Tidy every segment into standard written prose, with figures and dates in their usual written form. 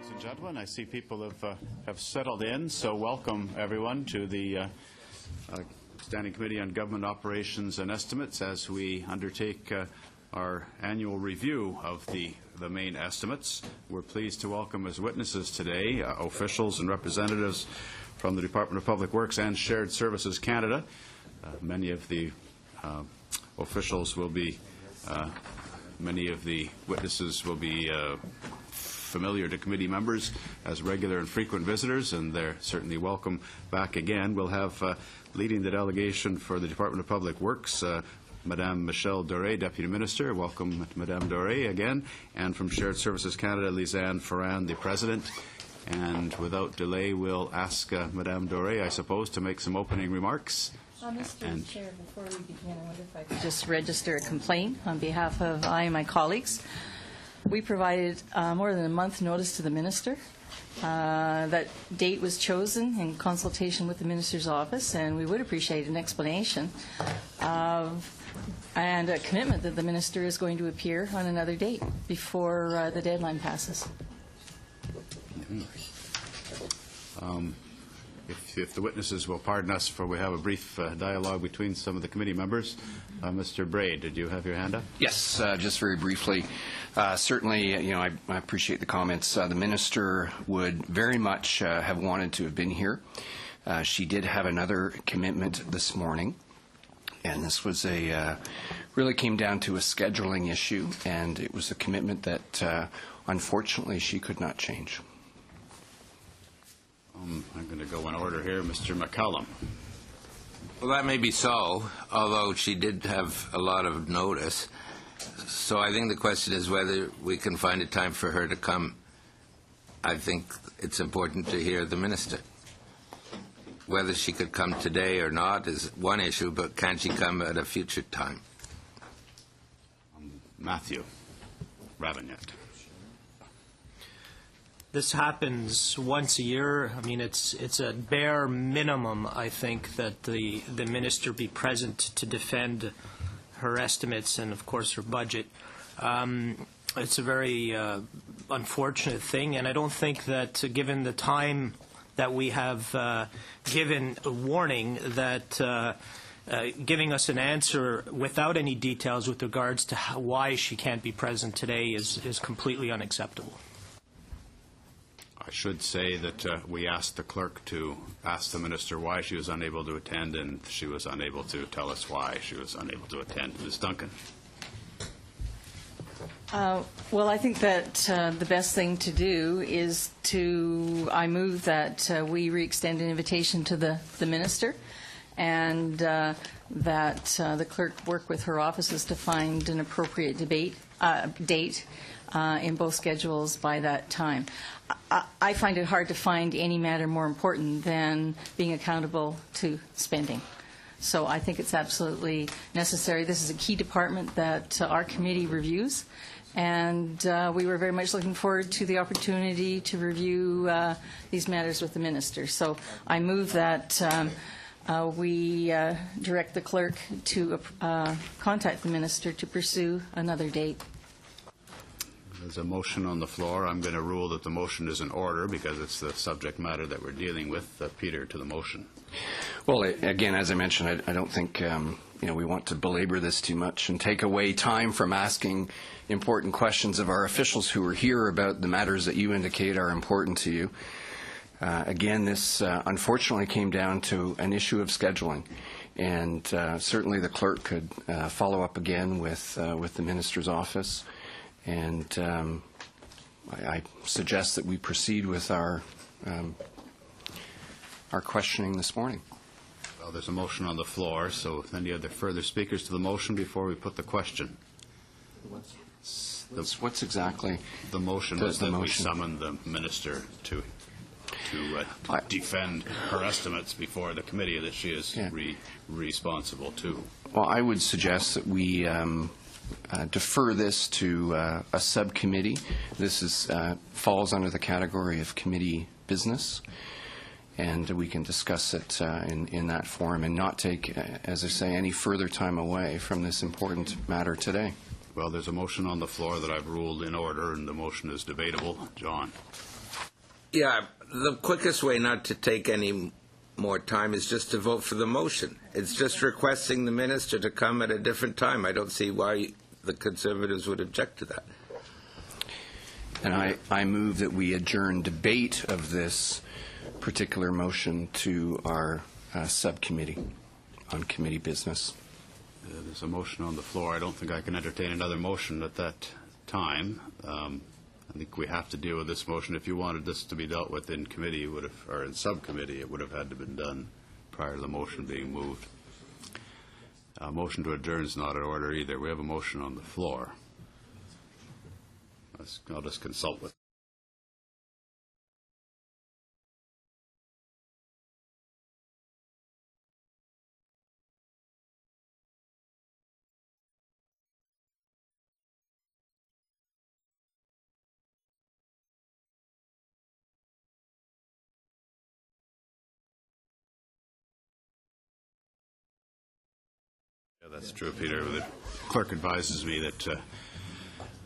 Ladies and gentlemen, I see people have settled in, so welcome everyone to the Standing Committee on Government Operations and Estimates as we undertake our annual review of the main estimates. We're pleased to welcome as witnesses today officials and representatives from the Department of Public Works and Shared Services Canada. Many of the officials will be, many of the witnesses will be familiar to committee members as regular and frequent visitors, and they're certainly welcome back again. We'll have leading the delegation for the Department of Public Works, Madame Michelle Doré, Deputy Minister. Welcome, Madame Doré, again. And from Shared Services Canada, Lisanne Ferrand, the President. And without delay, we'll ask Madame Doré, I suppose, to make some opening remarks. Mr. Chair, before we begin, I wonder if I could just register a complaint on behalf of I and my colleagues. We provided more than a month's notice to the Minister. That date was chosen in consultation with the Minister's office, and we would appreciate an explanation and a commitment that the Minister is going to appear on another date before the deadline passes. If the witnesses will pardon us, for we have a brief dialogue between some of the committee members. Mr. Bray, did you have your hand up? Yes, just very briefly. Certainly, I appreciate the comments. The Minister would very much have wanted to have been here. She did have another commitment this morning, and this was really came down to a scheduling issue, and it was a commitment that unfortunately she could not change. I'm going to go in order here. Mr. McCallum. Well, that may be so, although she did have a lot of notice. So I think the question is whether we can find a time for her to come. I think it's important to hear the Minister. Whether she could come today or not is one issue, but can she come at a future time? Matthew Ravignac. This happens once a year. I mean, it's a bare minimum, I think, that the Minister be present to defend her estimates and, of course, her budget. It's a very unfortunate thing, and I don't think that, given the time that we have given a warning, that giving us an answer without any details with regards to why she can't be present today is completely unacceptable. I should say that we asked the clerk to ask the Minister why she was unable to attend, and she was unable to tell us why she was unable to attend. Ms. Duncan. Well, I think that the best thing to do is I move that we re-extend an invitation to the Minister, and that the clerk work with her offices to find an appropriate date in both schedules by that time. I find it hard to find any matter more important than being accountable to spending. So I think it's absolutely necessary. This is a key department that our committee reviews, and we were very much looking forward to the opportunity to review these matters with the Minister. So I move that we direct the clerk to contact the Minister to pursue another date. There's a motion on the floor. I'm going to rule that the motion is in order because it's the subject matter that we're dealing with. Peter, to the motion. Well, again, as I mentioned, I don't think we want to belabor this too much and take away time from asking important questions of our officials who are here about the matters that you indicate are important to you. Again, this unfortunately came down to an issue of scheduling, and certainly the clerk could follow up again with the minister's office, and I suggest that we proceed with our questioning this morning. Well, there's a motion on the floor, so any other further speakers to the motion before we put the question? What's exactly the motion? Was that we summon the minister to defend her estimates before the committee that she is responsible to. Well, I would suggest that we defer this to a subcommittee. This falls under the category of committee business, and we can discuss it in that forum and not take, as I say, any further time away from this important matter today. Well, there's a motion on the floor that I've ruled in order, and the motion is debatable. John. Yeah, the quickest way not to take any more time is just to vote for the motion. It's just requesting the minister to come at a different time. I don't see why the Conservatives would object to that. And I move that we adjourn debate of this particular motion to our subcommittee on committee business. There's a motion on the floor. I don't think I can entertain another motion at that time. I think we have to deal with this motion. If you wanted this to be dealt with in committee, or in subcommittee, it would have had to been done prior to the motion being moved. A motion to adjourn is not in order either. We have a motion on the floor. I'll just consult with. That's true, Peter. The clerk advises me that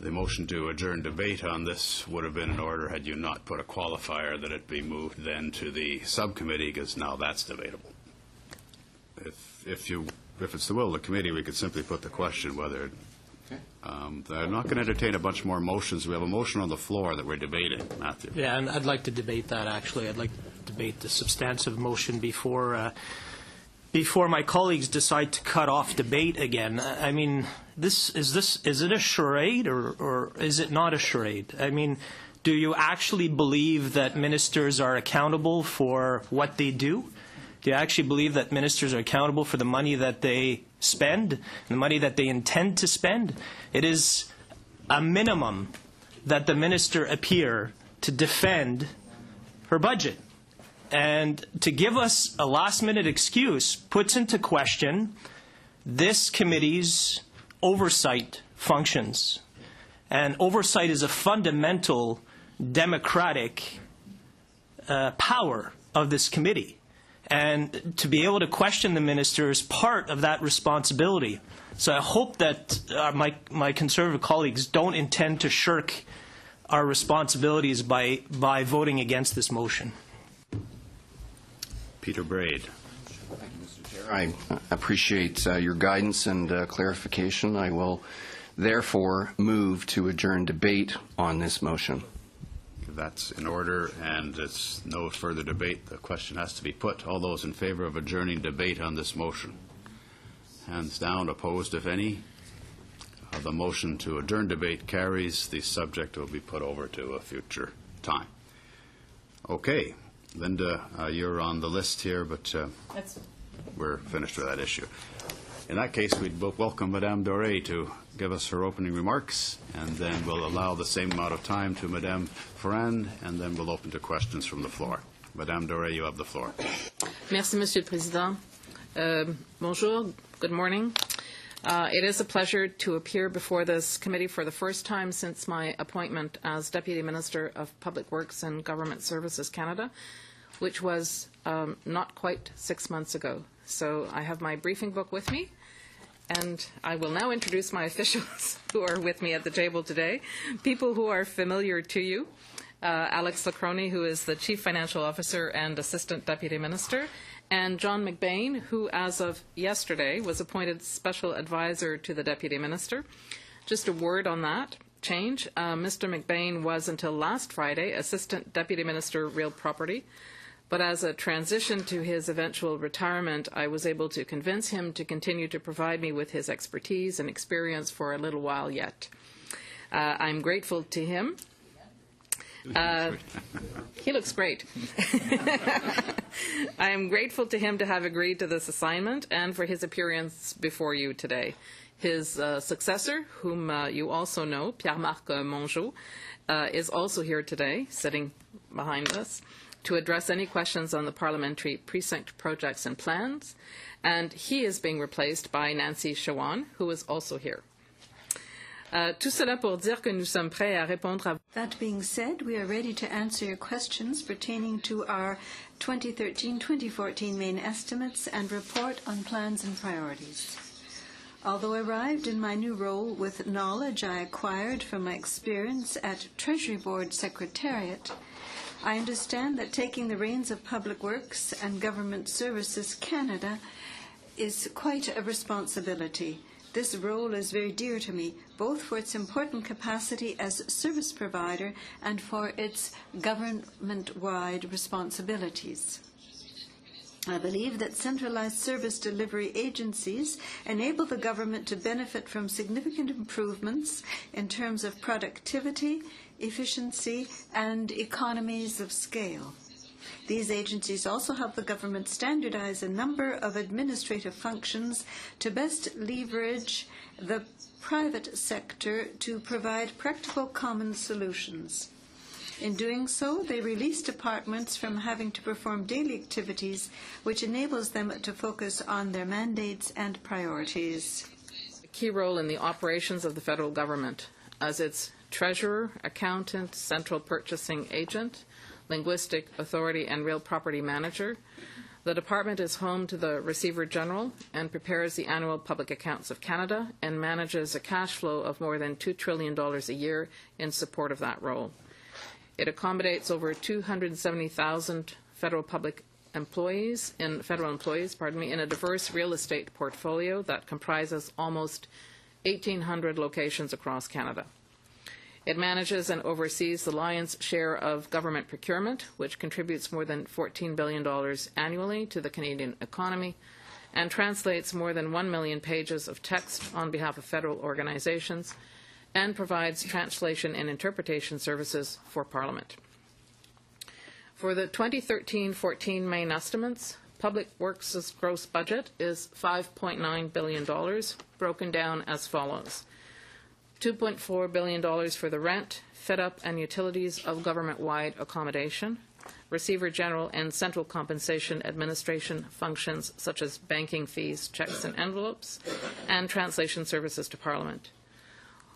the motion to adjourn debate on this would have been in order had you not put a qualifier that it be moved then to the subcommittee, because now that's debatable. If it's the will of the committee, we could simply put the question whether. I'm not going to entertain a bunch more motions. We have a motion on the floor that we're debating, Matthew. Yeah, and I'd like to debate that, actually. I'd like to debate the substantive motion before my colleagues decide to cut off debate again. I mean, is it a charade or is it not a charade? I mean, do you actually believe that ministers are accountable for what they do? Do you actually believe that ministers are accountable for the money that they spend, the money that they intend to spend? It is a minimum that the minister appear to defend her budget. And to give us a last-minute excuse puts into question this committee's oversight functions. And oversight is a fundamental democratic power of this committee. And to be able to question the minister is part of that responsibility. So I hope that my Conservative colleagues don't intend to shirk our responsibilities by voting against this motion. Peter Braid. Thank you, Mr. Chair. I appreciate your guidance and clarification. I will therefore move to adjourn debate on this motion. That's in order, and it's no further debate. The question has to be put. All those in favor of adjourning debate on this motion? Hands down. Opposed, if any? The motion to adjourn debate carries. The subject will be put over to a future time. Okay. Linda, you're on the list here, but we're finished with that issue. In that case, we'd welcome Madame Doré to give us her opening remarks, and then we'll allow the same amount of time to Madame Ferrand, and then we'll open to questions from the floor. Madame Doré, you have the floor. Merci, Monsieur le Président. Bonjour. Good morning. It is a pleasure to appear before this committee for the first time since my appointment as Deputy Minister of Public Works and Government Services Canada, which was not quite 6 months ago. So I have my briefing book with me, And I will now introduce my officials who are with me at the table today, people who are familiar to you. Alex Lacroni, who is the Chief Financial Officer and Assistant Deputy Minister, and John McBain, who as of yesterday was appointed Special Advisor to the Deputy Minister. Just a word on that change. Mr. McBain was until last Friday Assistant Deputy Minister, Real Property, but as a transition to his eventual retirement, I was able to convince him to continue to provide me with his expertise and experience for a little while yet. I'm grateful to him. He looks great. I am grateful to him to have agreed to this assignment and for his appearance before you today. His successor, whom you also know, Pierre-Marc Mongeau, is also here today, sitting behind us, to address any questions on the parliamentary precinct projects and plans. And he is being replaced by Nancy Chawan, who is also here. Tout cela pour dire que nous sommes prêts à répondre à... That being said, we are ready to answer your questions pertaining to our 2013-2014 main estimates and report on plans and priorities. Although I arrived in my new role with knowledge I acquired from my experience at Treasury Board Secretariat, I understand that taking the reins of Public Works and Government Services Canada is quite a responsibility. This role is very dear to me, both for its important capacity as service provider and for its government-wide responsibilities. I believe that centralized service delivery agencies enable the government to benefit from significant improvements in terms of productivity, efficiency, and economies of scale. These agencies also help the government standardize a number of administrative functions to best leverage the private sector to provide practical common solutions. In doing so, they release departments from having to perform daily activities, which enables them to focus on their mandates and priorities. A key role in the operations of the federal government as its treasurer, accountant, central purchasing agent, linguistic authority, and real property manager. The department is home to the Receiver General and prepares the annual public accounts of Canada and manages a cash flow of more than $2 trillion a year in support of that role. It accommodates over 270,000 federal employees in a diverse real estate portfolio that comprises almost 1,800 locations across Canada. It manages and oversees the lion's share of government procurement, which contributes more than $14 billion annually to the Canadian economy, and translates more than 1 million pages of text on behalf of federal organizations, and provides translation and interpretation services for Parliament. For the 2013-14 main estimates, Public Works' gross budget is $5.9 billion, broken down as follows. $2.4 billion for the rent, fit-up, and utilities of government-wide accommodation, Receiver General and central compensation administration functions such as banking fees, checks and envelopes, and translation services to Parliament.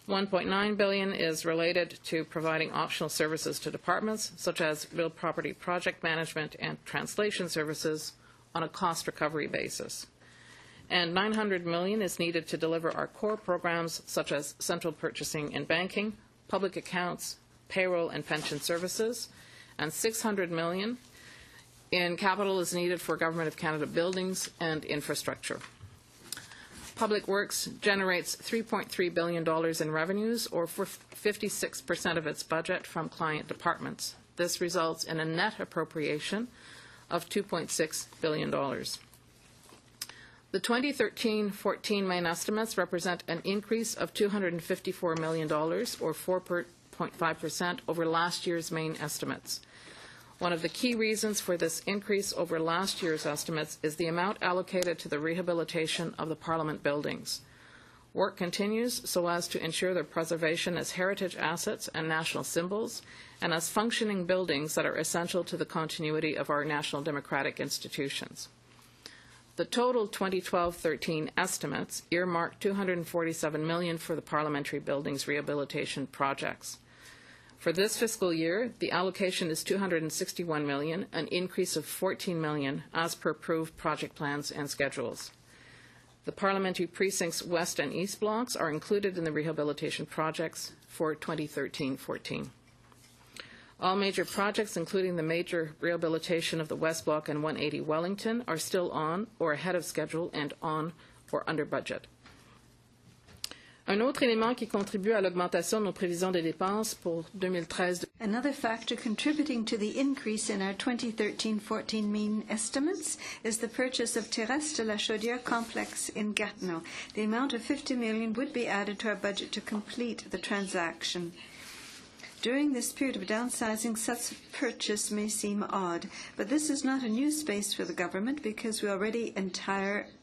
$1.9 billion is related to providing optional services to departments such as real property project management and translation services on a cost recovery basis. And $900 million is needed to deliver our core programs such as central purchasing and banking, public accounts, payroll and pension services, and $600 million in capital is needed for Government of Canada buildings and infrastructure. Public Works generates $3.3 billion in revenues, or for 56% of its budget from client departments. This results in a net appropriation of $2.6 billion. The 2013-14 main estimates represent an increase of $254 million, or 4.5% over last year's main estimates. One of the key reasons for this increase over last year's estimates is the amount allocated to the rehabilitation of the Parliament buildings. Work continues so as to ensure their preservation as heritage assets and national symbols, and as functioning buildings that are essential to the continuity of our national democratic institutions. The total 2012-13 estimates earmark $247 million for the parliamentary buildings rehabilitation projects. For this fiscal year, the allocation is $261 million, an increase of $14 million as per approved project plans and schedules. The parliamentary precincts west and east blocks are included in the rehabilitation projects for 2013-14. All major projects, including the major rehabilitation of the West Block and 180 Wellington, are still on or ahead of schedule and on or under budget. Un autre élément qui contribue à l'augmentation de nos prévisions de dépenses pour 2013. Another factor contributing to the increase in our 2013-14 main estimates is the purchase of Terrasse de la Chaudière complex in Gatineau. The amount of $50 million would be added to our budget to complete the transaction. During this period of downsizing, such purchase may seem odd, but this is not a new space for the government because we already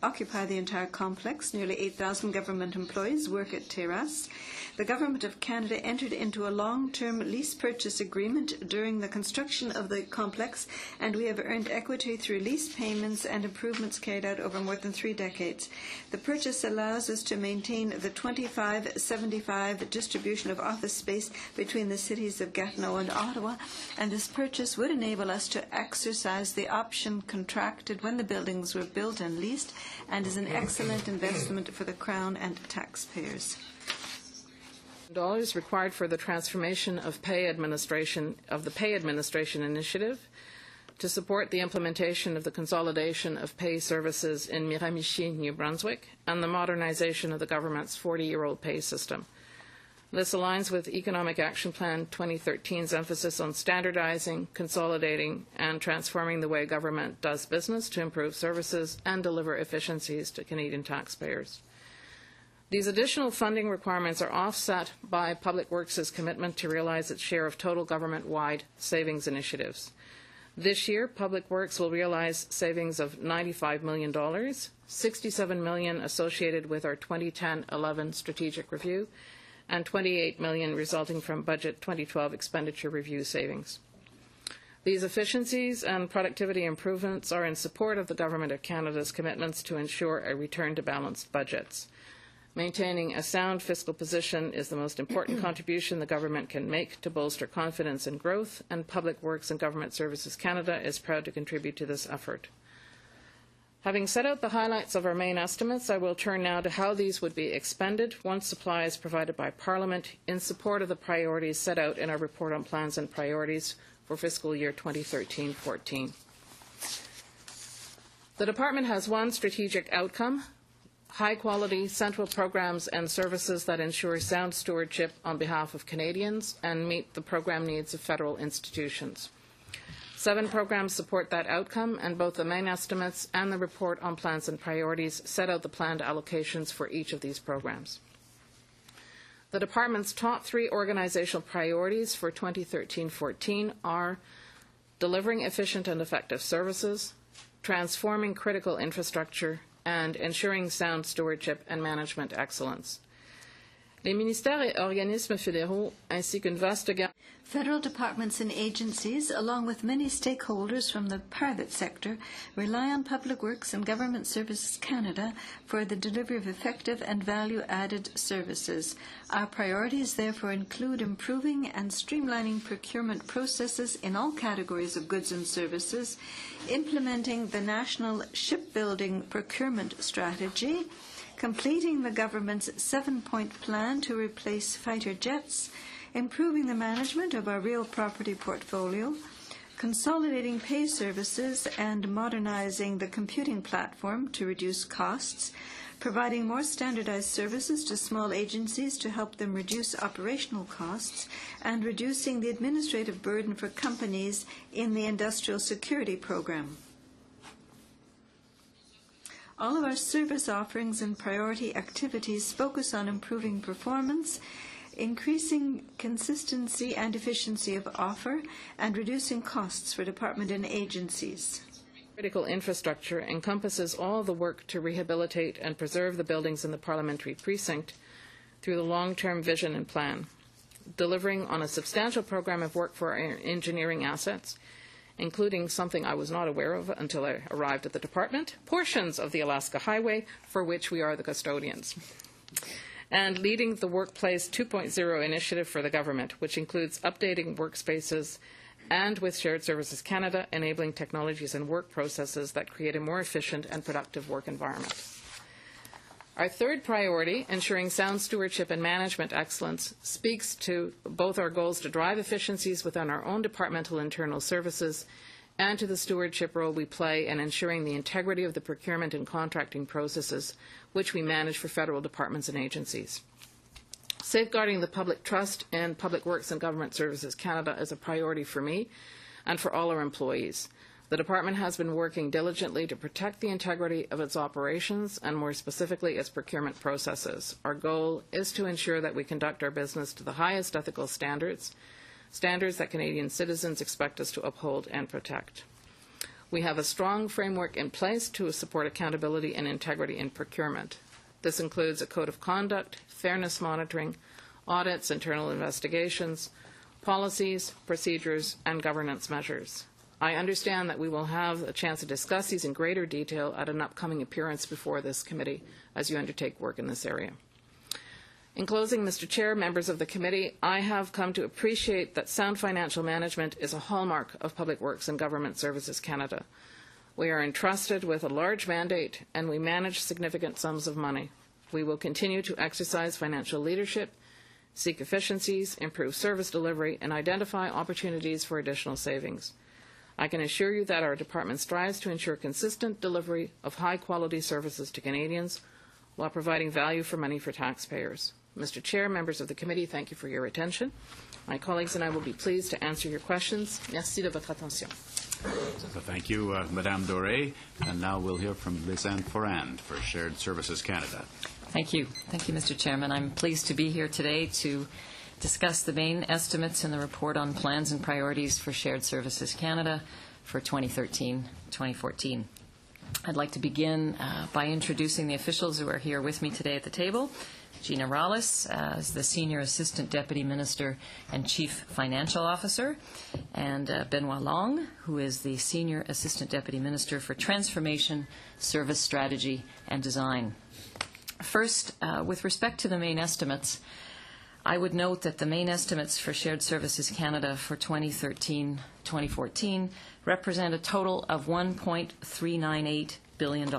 occupy the entire complex. Nearly 8,000 government employees work at Terrasse. The Government of Canada entered into a long-term lease purchase agreement during the construction of the complex, and we have earned equity through lease payments and improvements carried out over more than 3 decades. The purchase allows us to maintain the 25-75 distribution of office space between the cities of Gatineau and Ottawa, and this purchase would enable us to exercise the option contracted when the buildings were built and leased, and is an excellent investment for the Crown and taxpayers. Dollars required for the transformation of the pay administration initiative to support the implementation of the consolidation of pay services in Miramichi, New Brunswick, and the modernization of the government's 40-year-old pay system. This aligns with Economic Action Plan 2013's emphasis on standardizing, consolidating, and transforming the way government does business to improve services and deliver efficiencies to Canadian taxpayers. These additional funding requirements are offset by Public Works' commitment to realize its share of total government-wide savings initiatives. This year, Public Works will realize savings of $95 million, $67 million associated with our 2010-11 strategic review, and $28 million resulting from Budget 2012 expenditure review savings. These efficiencies and productivity improvements are in support of the Government of Canada's commitments to ensure a return to balanced budgets. Maintaining a sound fiscal position is the most important contribution the government can make to bolster confidence and growth, and Public Works and Government Services Canada is proud to contribute to this effort. Having set out the highlights of our main estimates, I will turn now to how these would be expended once supply is provided by Parliament in support of the priorities set out in our report on plans and priorities for fiscal year 2013-14. The Department has one strategic outcome: high-quality central programs and services that ensure sound stewardship on behalf of Canadians and meet the program needs of federal institutions. 7 programs support that outcome, and both the main estimates and the report on plans and priorities set out the planned allocations for each of these programs. The Department's top 3 organizational priorities for 2013-14 are delivering efficient and effective services, transforming critical infrastructure, and ensuring sound stewardship and management excellence. Les ministères et organismes fédéraux ainsi qu'une vaste gamme. Federal departments and agencies, along with many stakeholders from the private sector, rely on Public Works and Government Services Canada for the delivery of effective and value-added services. Our priorities therefore include improving and streamlining procurement processes in all categories of goods and services, implementing the National Shipbuilding Procurement Strategy, completing the government's 7-point plan to replace fighter jets, improving the management of our real property portfolio, consolidating pay services and modernizing the computing platform to reduce costs, providing more standardized services to small agencies to help them reduce operational costs, and reducing the administrative burden for companies in the industrial security program. All of our service offerings and priority activities focus on improving performance, increasing consistency and efficiency of offer, and reducing costs for department and agencies. Critical infrastructure encompasses all the work to rehabilitate and preserve the buildings in the parliamentary precinct through the long-term vision and plan, delivering on a substantial program of work for our engineering assets, including something I was not aware of until I arrived at the department, portions of the Alaska Highway, for which we are the custodians, and leading the Workplace 2.0 initiative for the government, which includes updating workspaces and, with Shared Services Canada, enabling technologies and work processes that create a more efficient and productive work environment. Our third priority, ensuring sound stewardship and management excellence, speaks to both our goals to drive efficiencies within our own departmental internal services and to the stewardship role we play in ensuring the integrity of the procurement and contracting processes which we manage for federal departments and agencies. Safeguarding the public trust in Public Works and Government Services Canada is a priority for me and for all our employees. The department has been working diligently to protect the integrity of its operations and more specifically its procurement processes. Our goal is to ensure that we conduct our business to the highest ethical standards that Canadian citizens expect us to uphold and protect. We have a strong framework in place to support accountability and integrity in procurement. This includes a code of conduct, fairness monitoring, audits, internal investigations, policies, procedures, and governance measures. I understand that we will have a chance to discuss these in greater detail at an upcoming appearance before this committee as you undertake work in this area. In closing, Mr. Chair, members of the committee, I have come to appreciate that sound financial management is a hallmark of Public Works and Government Services Canada. We are entrusted with a large mandate and we manage significant sums of money. We will continue to exercise financial leadership, seek efficiencies, improve service delivery, and identify opportunities for additional savings. I can assure you that our department strives to ensure consistent delivery of high-quality services to Canadians while providing value for money for taxpayers. Mr. Chair, members of the committee, thank you for your attention. My colleagues and I will be pleased to answer your questions. Merci de votre attention. So thank you, Madame Doré. And now we'll hear from Lisanne Forand for Shared Services Canada. Thank you. Thank you, Mr. Chairman. I'm pleased to be here today to discuss the main estimates in the report on plans and priorities for Shared Services Canada for 2013-2014. I'd like to begin by introducing the officials who are here with me today at the table. Gina Rallis is the Senior Assistant Deputy Minister and Chief Financial Officer, and Benoit Long, who is the Senior Assistant Deputy Minister for Transformation, Service Strategy and Design. First, with respect to the main estimates, I would note that the main estimates for Shared Services Canada for 2013-2014 represent a total of $1.398 billion.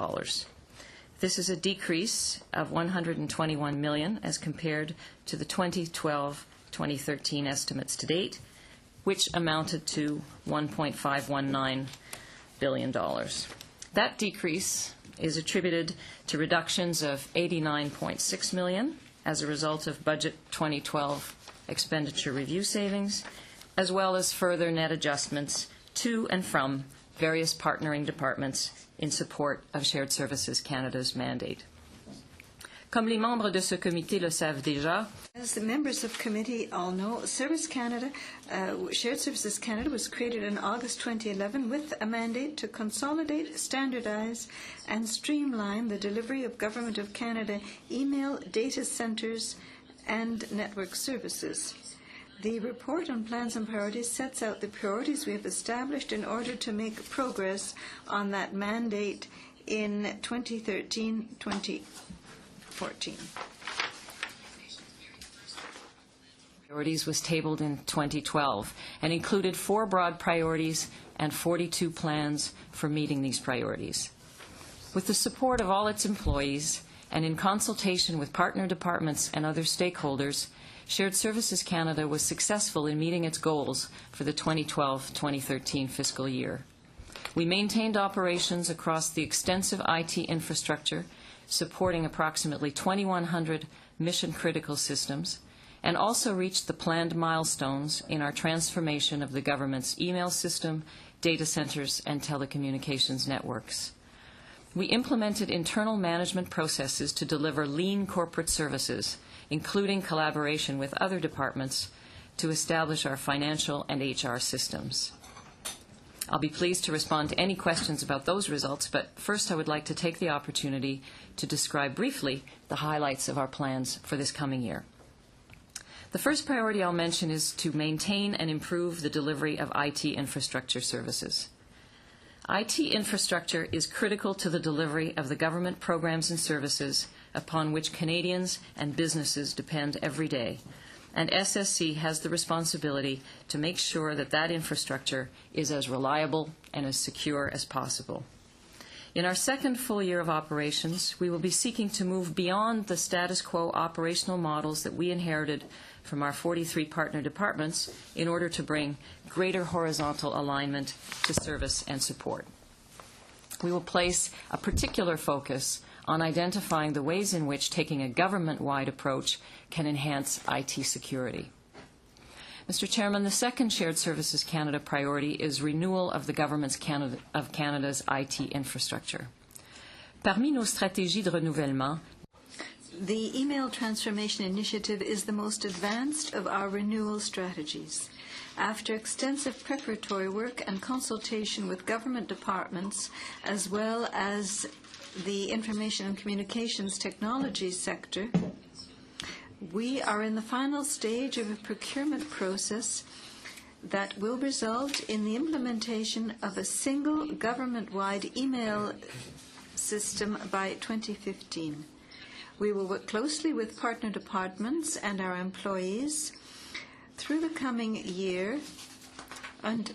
This is a decrease of $121 million as compared to the 2012-2013 estimates to date, which amounted to $1.519 billion. That decrease is attributed to reductions of $89.6 million as a result of Budget 2012 expenditure review savings, as well as further net adjustments to and from various partnering departments in support of Shared Services Canada's mandate. Comme les membres de ce comité le savent déjà, as the members of committee all know, Shared Services Canada was created in August 2011 with a mandate to consolidate, standardize, and streamline the delivery of Government of Canada email, data centres, and network services. The report on plans and priorities sets out the priorities we have established in order to make progress on that mandate in 2013-2014. Priorities was tabled in 2012 and included 4 broad priorities and 42 plans for meeting these priorities. With the support of all its employees and in consultation with partner departments and other stakeholders, Shared Services Canada was successful in meeting its goals for the 2012-2013 fiscal year. We maintained operations across the extensive IT infrastructure, supporting approximately 2,100 mission-critical systems, and also reached the planned milestones in our transformation of the government's email system, data centers, and telecommunications networks. We implemented internal management processes to deliver lean corporate services, including collaboration with other departments, to establish our financial and HR systems. I'll be pleased to respond to any questions about those results, but first I would like to take the opportunity to describe briefly the highlights of our plans for this coming year. The first priority I'll mention is to maintain and improve the delivery of IT infrastructure services. IT infrastructure is critical to the delivery of the government programs and services upon which Canadians and businesses depend every day, and SSC has the responsibility to make sure that that infrastructure is as reliable and as secure as possible. In our second full year of operations, we will be seeking to move beyond the status quo operational models that we inherited from our 43 partner departments in order to bring greater horizontal alignment to service and support. We will place a particular focus on identifying the ways in which taking a government-wide approach can enhance IT security. Mr. Chairman, the second Shared Services Canada priority is renewal of the Government of Canada's IT infrastructure. Parmi nos stratégies de renouvellement, the Email Transformation Initiative is the most advanced of our renewal strategies. After extensive preparatory work and consultation with government departments, as well as the information and communications technology sector, we are in the final stage of a procurement process that will result in the implementation of a single government-wide email system by 2015. We will work closely with partner departments and our employees through the coming year and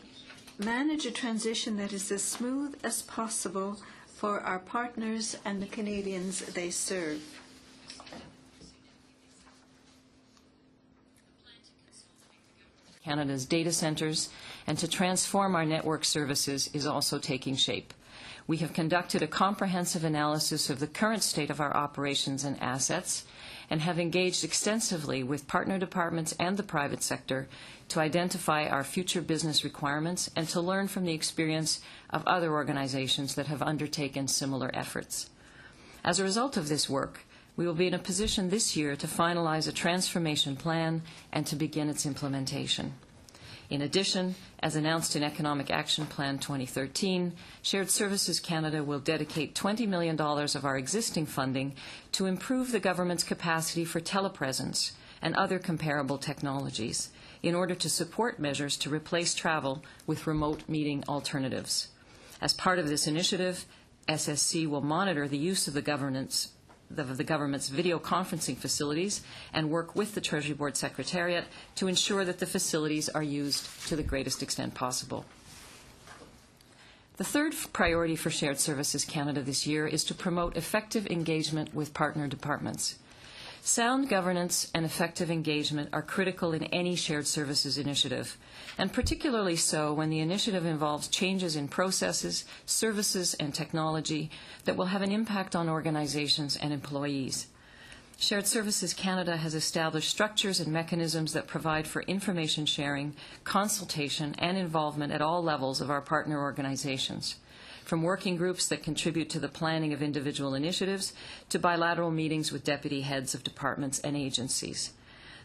manage a transition that is as smooth as possible for our partners and the Canadians they serve. Canada's data centers and to transform our network services is also taking shape. We have conducted a comprehensive analysis of the current state of our operations and assets and have engaged extensively with partner departments and the private sector to identify our future business requirements and to learn from the experience of other organizations that have undertaken similar efforts. As a result of this work, we will be in a position this year to finalize a transformation plan and to begin its implementation. In addition, as announced in Economic Action Plan 2013, Shared Services Canada will dedicate $20 million of our existing funding to improve the government's capacity for telepresence and other comparable technologies in order to support measures to replace travel with remote meeting alternatives. As part of this initiative, SSC will monitor the use of the government's video conferencing facilities and work with the Treasury Board Secretariat to ensure that the facilities are used to the greatest extent possible. The third priority for Shared Services Canada this year is to promote effective engagement with partner departments. Sound governance and effective engagement are critical in any shared services initiative, and particularly so when the initiative involves changes in processes, services, and technology that will have an impact on organizations and employees. Shared Services Canada has established structures and mechanisms that provide for information sharing, consultation, and involvement at all levels of our partner organizations, from working groups that contribute to the planning of individual initiatives to bilateral meetings with deputy heads of departments and agencies.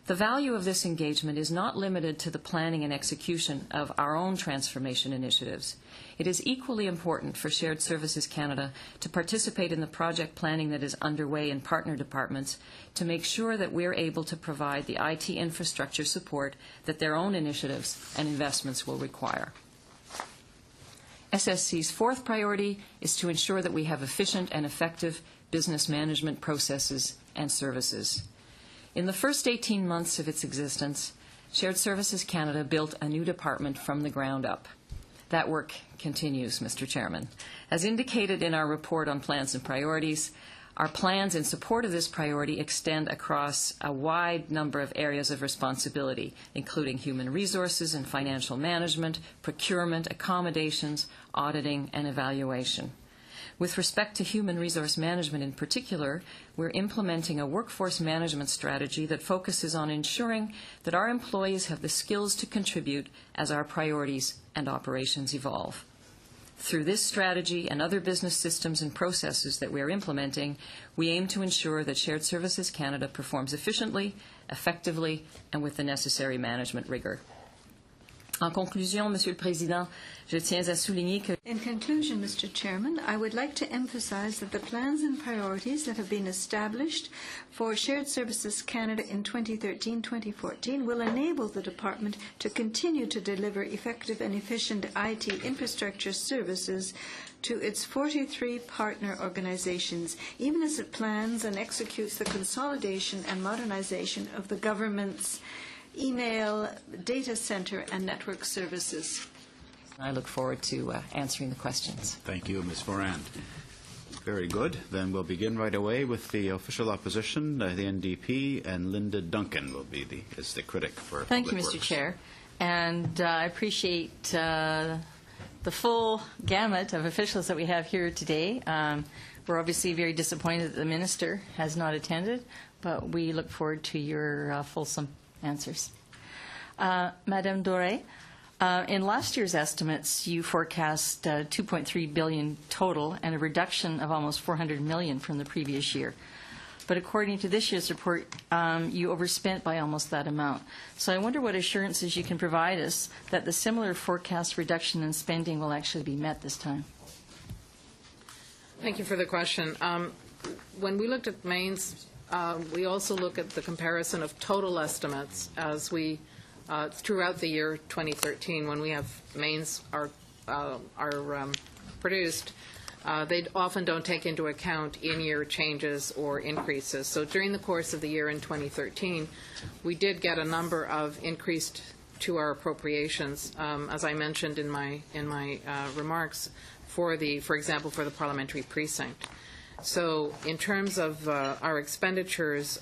The value of this engagement is not limited to the planning and execution of our own transformation initiatives. It is equally important for Shared Services Canada to participate in the project planning that is underway in partner departments to make sure that we're able to provide the IT infrastructure support that their own initiatives and investments will require. SSC's fourth priority is to ensure that we have efficient and effective business management processes and services. In the first 18 months of its existence, Shared Services Canada built a new department from the ground up. That work continues, Mr. Chairman. As indicated in our report on plans and priorities, our plans in support of this priority extend across a wide number of areas of responsibility, including human resources and financial management, procurement, accommodations, auditing, and evaluation. With respect to human resource management in particular, we're implementing a workforce management strategy that focuses on ensuring that our employees have the skills to contribute as our priorities and operations evolve. Through this strategy and other business systems and processes that we are implementing, we aim to ensure that Shared Services Canada performs efficiently, effectively, and with the necessary management rigor. En conclusion, Monsieur le Président, je tiens à souligner que... In conclusion, Mr. Chairman, I would like to emphasize that the plans and priorities that have been established for Shared Services Canada in 2013-2014 will enable the Department to continue to deliver effective and efficient IT infrastructure services to its 43 partner organizations, even as it plans and executes the consolidation and modernization of the government's email, data center, and network services. I look forward to answering the questions. Thank you, Ms. Moran. Very good. Then we'll begin right away with the official opposition, the NDP, and Linda Duncan will be is the critic for Thank you, Public Mr. Works. Chair. And I appreciate the full gamut of officials that we have here today. We're obviously very disappointed that the minister has not attended, but we look forward to your fulsome answers. Madame Doré, in last year's estimates, you forecast $2.3 billion total and a reduction of almost $400 million from the previous year. But according to this year's report, you overspent by almost that amount. So I wonder what assurances you can provide us that the similar forecast reduction in spending will actually be met this time. Thank you for the question. When we looked at Maine's, we also look at the comparison of total estimates as we throughout the year 2013, when we have Maine's are produced. They often don't take into account in-year changes or increases. So during the course of the year in 2013, we did get a number of increased to our appropriations, as I mentioned in my remarks, for example, for the parliamentary precinct. So in terms of our expenditures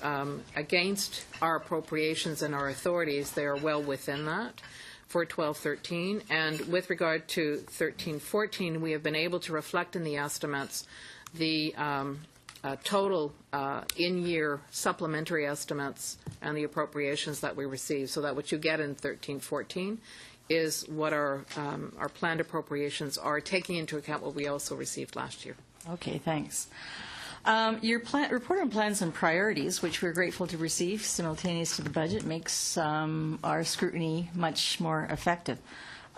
against our appropriations and our authorities, they are well within that for 12-13. And with regard to 13-14, we have been able to reflect in the estimates the total in-year supplementary estimates and the appropriations that we receive, so that what you get in 13-14 is what our planned appropriations are, taking into account what we also received last year. Okay, thanks. Your report on plans and priorities, which we're grateful to receive simultaneous to the budget, makes our scrutiny much more effective.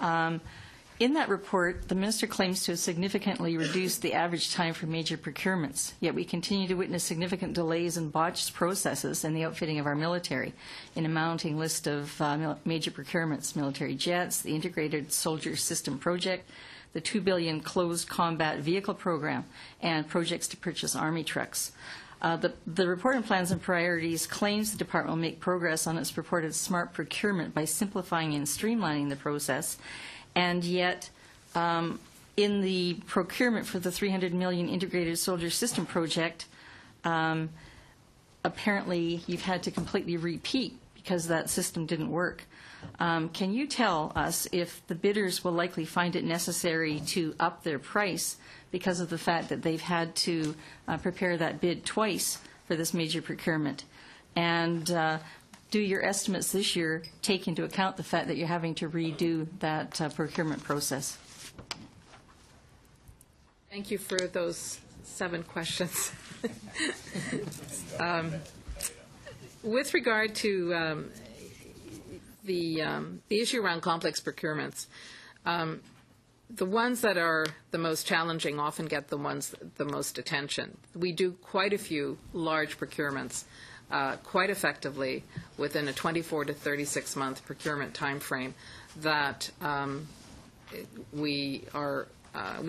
In that report, the minister claims to have significantly reduced the average time for major procurements, yet we continue to witness significant delays and botched processes in the outfitting of our military. In a mounting list of major procurements, military jets, the Integrated Soldier System Project, the $2 billion Closed Combat Vehicle Program, and projects to purchase Army trucks. The report on plans and priorities claims the department will make progress on its purported smart procurement by simplifying and streamlining the process, and yet in the procurement for the $300 million Integrated Soldier System Project, apparently you've had to completely repeat because that system didn't work. Can you tell us if the bidders will likely find it necessary to up their price because of the fact that they've had to prepare that bid twice for this major procurement? And do your estimates this year take into account the fact that you're having to redo that procurement process? Thank you for those 7 questions. With regard to the issue around complex procurements, the ones that are the most challenging often get the most attention. We do quite a few large procurements quite effectively within a 24 to 36 month procurement time frame that we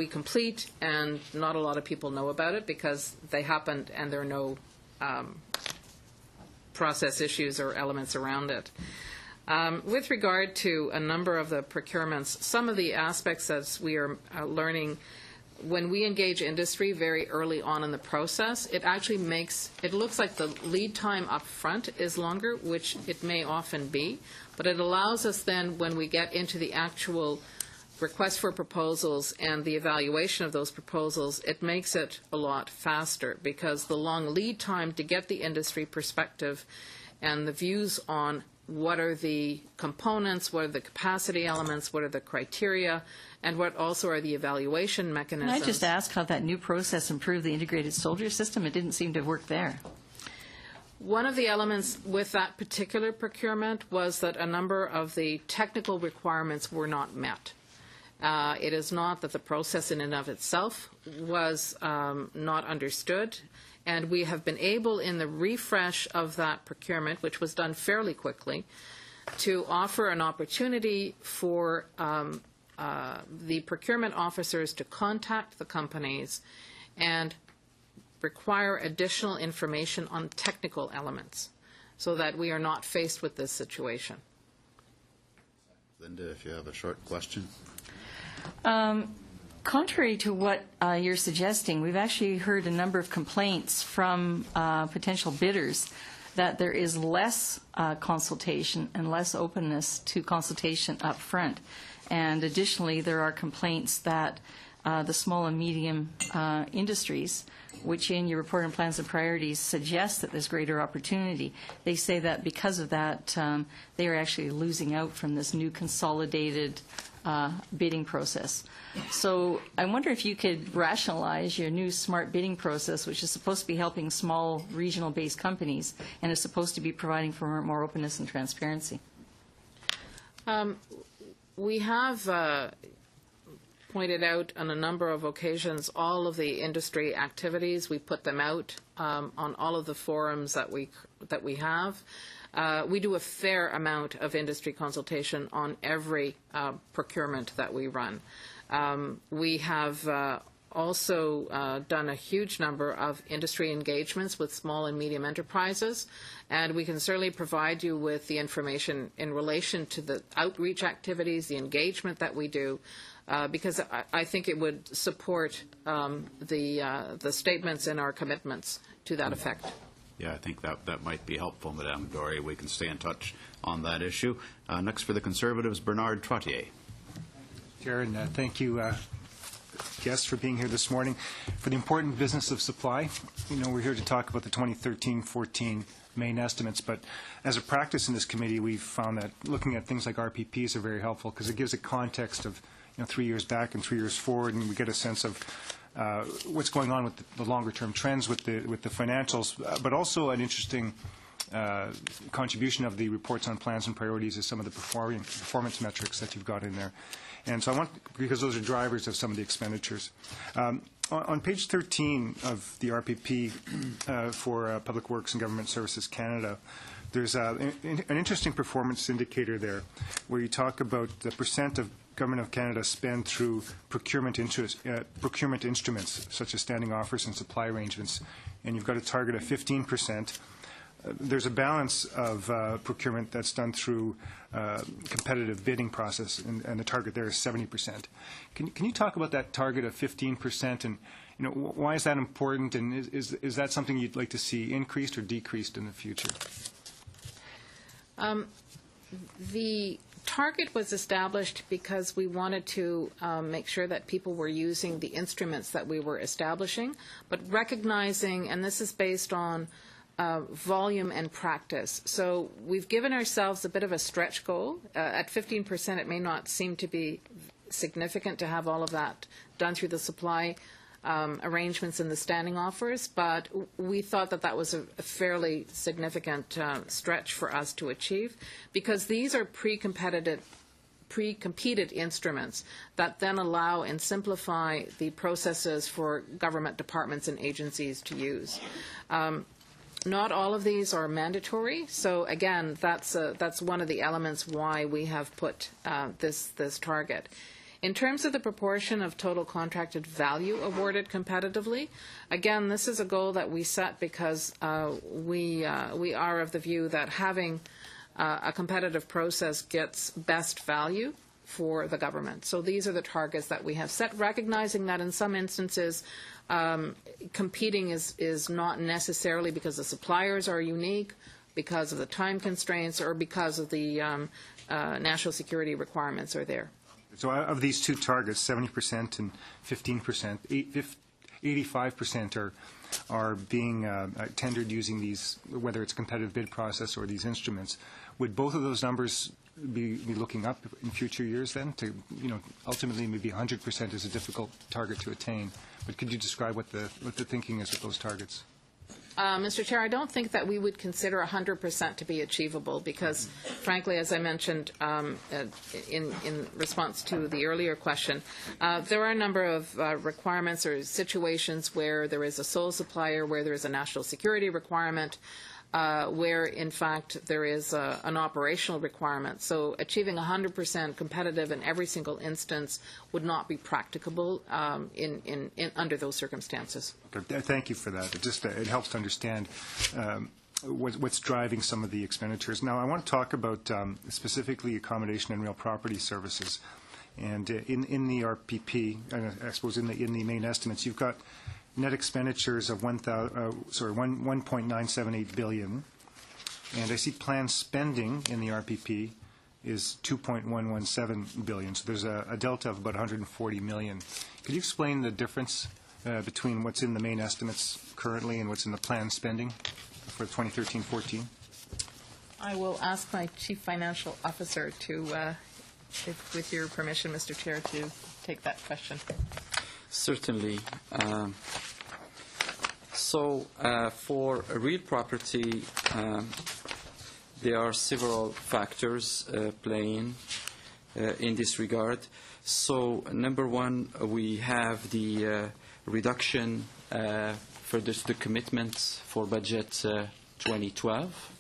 complete, and not a lot of people know about it because they happened and there are no process issues or elements around it. With regard to a number of the procurements, some of the aspects as we are learning, when we engage industry very early on in the process, it actually it looks like the lead time up front is longer, which it may often be, but it allows us then, when we get into the actual request for proposals and the evaluation of those proposals, it makes it a lot faster, because the long lead time to get the industry perspective and the views on what are the components, what are the capacity elements, what are the criteria, and what also are the evaluation mechanisms. Can I just ask how that new process improved the integrated soldier system? It didn't seem to have worked there. One of the elements with that particular procurement was that a number of the technical requirements were not met. It is not that the process in and of itself was not understood, and we have been able, in the refresh of that procurement, which was done fairly quickly, to offer an opportunity for the procurement officers to contact the companies and require additional information on technical elements so that we are not faced with this situation. Linda, if you have a short question. contrary to what you're suggesting, we've actually heard a number of complaints from potential bidders that there is less consultation and less openness to consultation up front. And additionally, there are complaints that the small and medium industries, which in your report on plans and priorities suggest that there's greater opportunity, they say that because of that, they are actually losing out from this new consolidated bidding process. So I wonder if you could rationalize your new smart bidding process, which is supposed to be helping small regional-based companies and is supposed to be providing for more openness and transparency. We have pointed out on a number of occasions all of the industry activities. We put them out on all of the forums that we have. We do a fair amount of industry consultation on every procurement that we run. We have also done a huge number of industry engagements with small and medium enterprises, and we can certainly provide you with the information in relation to the outreach activities, the engagement that we do, because I think it would support the statements and our commitments to that effect. Yeah, I think that might be helpful, Madame Dory. We can stay in touch on that issue. Next for the Conservatives, Bernard Trottier. Chair, and thank you, guests, for being here this morning. For the important business of supply, we're here to talk about the 2013-14 main estimates, but as a practice in this committee, we've found that looking at things like RPPs are very helpful because it gives a context of 3 years back and 3 years forward, and we get a sense of what's going on with the longer-term trends with the financials, but also an interesting contribution of the reports on plans and priorities is some of the performance metrics that you've got in there. And so because those are drivers of some of the expenditures. On page 13 of the RPP for Public Works and Government Services Canada, there's an interesting performance indicator there where you talk about the percent of Government of Canada spend through procurement instruments, such as standing offers and supply arrangements, and you've got a target of 15%. There's a balance of procurement that's done through competitive bidding process, and the target there is 70%. Can you talk about that target of 15%, and why is that important, and is that something you'd like to see increased or decreased in the future? The target was established because we wanted to make sure that people were using the instruments that we were establishing, but recognizing, and this is based on volume and practice. So we've given ourselves a bit of a stretch goal. At 15%, it may not seem to be significant to have all of that done through the supply arrangements and the standing offers, but we thought that was a fairly significant stretch for us to achieve because these are pre-competed instruments that then allow and simplify the processes for government departments and agencies to use. Not all of these are mandatory, so again, that's one of the elements why we have put this target. In terms of the proportion of total contracted value awarded competitively, again, this is a goal that we set because we are of the view that having a competitive process gets best value for the government. So these are the targets that we have set, recognizing that in some instances competing is not necessarily because the suppliers are unique, because of the time constraints, or because of the national security requirements are there. So of these two targets, 70% and 15%, 85% are being tendered using these, whether it's competitive bid process or these instruments. Would both of those numbers be looking up in future years then? To ultimately maybe 100% is a difficult target to attain. But could you describe what the thinking is with those targets? Mr. Chair, I don't think that we would consider 100% to be achievable because, frankly, as I mentioned in response to the earlier question, there are a number of requirements or situations where there is a sole supplier, where there is a national security requirement, where, in fact, there is an operational requirement. So achieving 100% competitive in every single instance would not be practicable under those circumstances. Okay. Thank you for that. It helps to understand what's driving some of the expenditures. Now, I want to talk about specifically accommodation and real property services. And in the RPP, I suppose in the main estimates, you've got net expenditures of 1.978 billion, and I see planned spending in the RPP is 2.117 billion. So there's a delta of about 140 million. Could you explain the difference between what's in the main estimates currently and what's in the planned spending for 2013-14? I will ask my Chief Financial Officer to, with your permission, Mr. Chair, to take that question. Certainly. For real property, there are several factors playing in this regard. So, number one, we have the reduction for the commitments for budget 2012.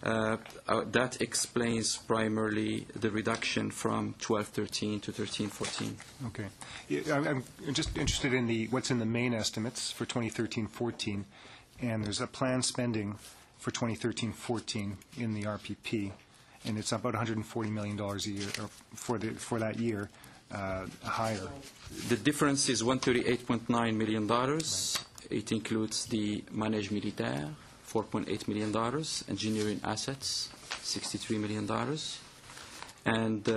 That explains primarily the reduction from 12-13 to 13-14. Okay. I'm just interested in what's in the main estimates for 2013-14, and there's a planned spending for 2013-14 in the RPP, and it's about $140 million a year for that year higher. The difference is $138.9 million. It includes the manège militaire, $4.8 million, engineering assets, $63 million, and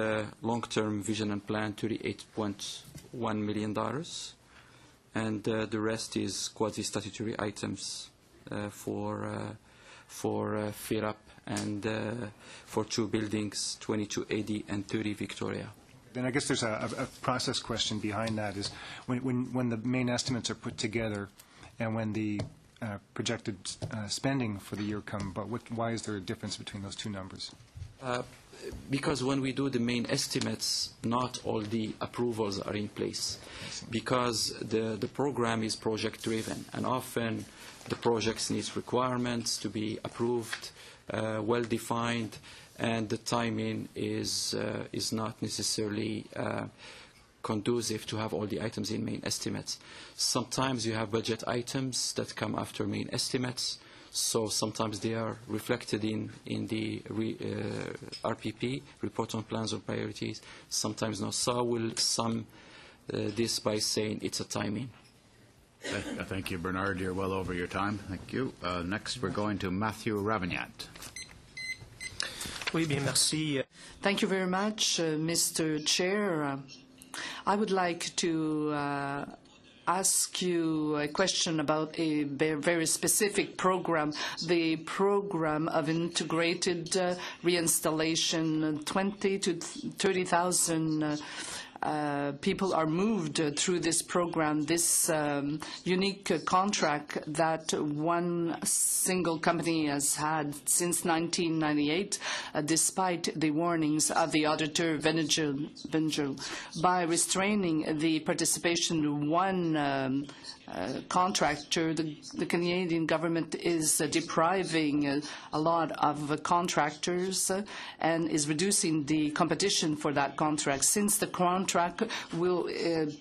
long-term vision and plan, $38.1 million, and the rest is quasi-statutory items for FIRAP and for two buildings, 22 AD and 30 Victoria. Then I guess there's a process question behind that is when the main estimates are put together and when the projected spending for the year come, but why is there a difference between those two numbers? Because when we do the main estimates, not all the approvals are in place. Because the program is project-driven, and often the projects needs requirements to be approved, well-defined, and the timing is not necessarily conducive to have all the items in main estimates. Sometimes you have budget items that come after main estimates, so sometimes they are reflected in the RPP, report on plans or priorities, sometimes not. So I will sum this by saying it's a timing. Thank you, Bernard. You're well over your time. Thank you. Next, we're going to Matthew Ravignat. Oui, bien, merci. Thank you very much, Mr. Chair. I would like to ask you a question about a very specific program, the program of integrated reinstallation. 20 to 30,000 people are moved through this program, this unique contract that one single company has had since 1998, despite the warnings of the auditor Vengel. By restraining the participation to one contractor, the Canadian government is depriving a lot of contractors and is reducing the competition for that contract. Since the contract will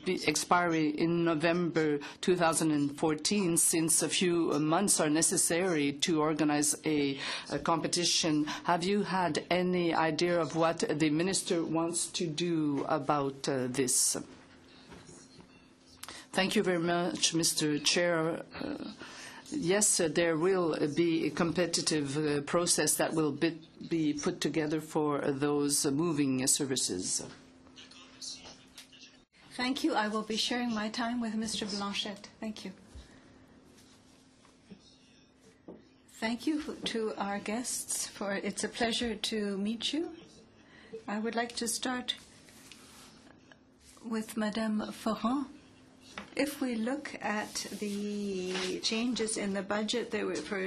be expiring in November 2014, since a few months are necessary to organize a competition, have you had any idea of what the minister wants to do about this? Thank you very much, Mr. Chair. Yes, there will be a competitive process that will be put together for those moving services. Thank you. I will be sharing my time with Mr. Blanchette. Thank you. Thank you to our guests. It's a pleasure to meet you. I would like to start with Madame Ferrand. If we look at the changes in the budget, there were for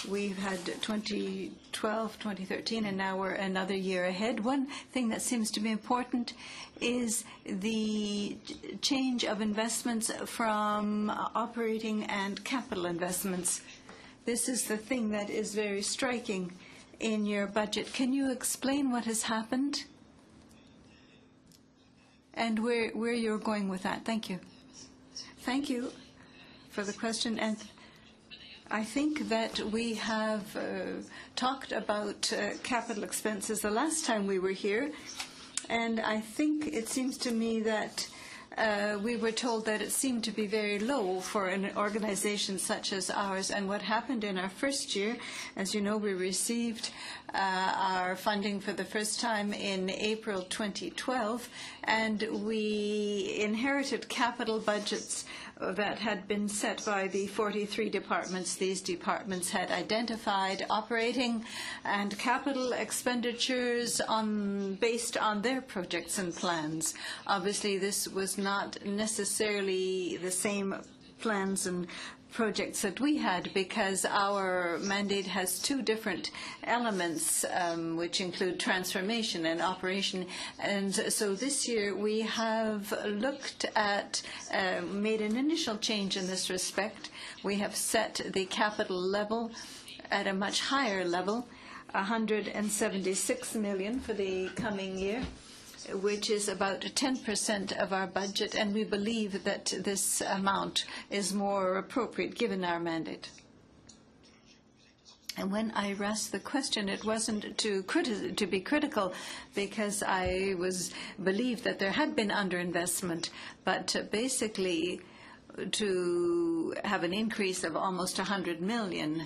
we've had 2012, 2013, and now we're another year ahead. One thing that seems to be important is the change of investments from operating and capital investments. This is the thing that is very striking in your budget. Can you explain what has happened? And where you're going with that. Thank you. Thank you for the question. And I think that we have talked about capital expenses the last time we were here. And I think it seems to me that we were told that it seemed to be very low for an organization such as ours. And what happened in our first year, as you know, we received our funding for the first time in April 2012, and we inherited capital budgets that had been set by the 43 departments. These departments had identified operating and capital expenditures based on their projects and plans. Obviously, this was not necessarily the same plans and projects that we had, because our mandate has two different elements, which include transformation and operation. And so this year we have looked at, made an initial change in this respect. We have set the capital level at a much higher level, 176 million for the coming year, which is about 10% of our budget, and we believe that this amount is more appropriate given our mandate. And when I asked the question, it wasn't to be critical, because I believed that there had been underinvestment, but basically to have an increase of almost 100 million,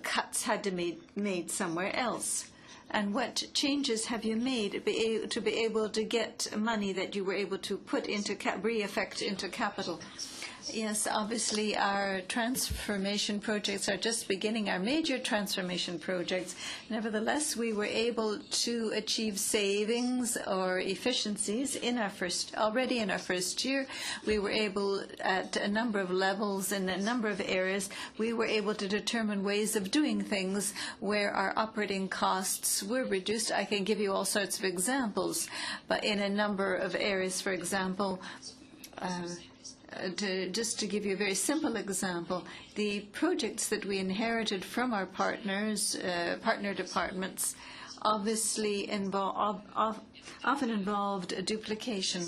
cuts had to be made somewhere else. And what changes have you made to be able to get money that you were able to put into re-effect into capital? Yes, obviously our transformation projects are just beginning, our major transformation projects. Nevertheless, we were able to achieve savings or efficiencies already in our first year. We were able, at a number of levels in a number of areas, we were able to determine ways of doing things where our operating costs were reduced. I can give you all sorts of examples, but in a number of areas, for example, just to give you a very simple example, the projects that we inherited from our partner departments obviously often involved duplication.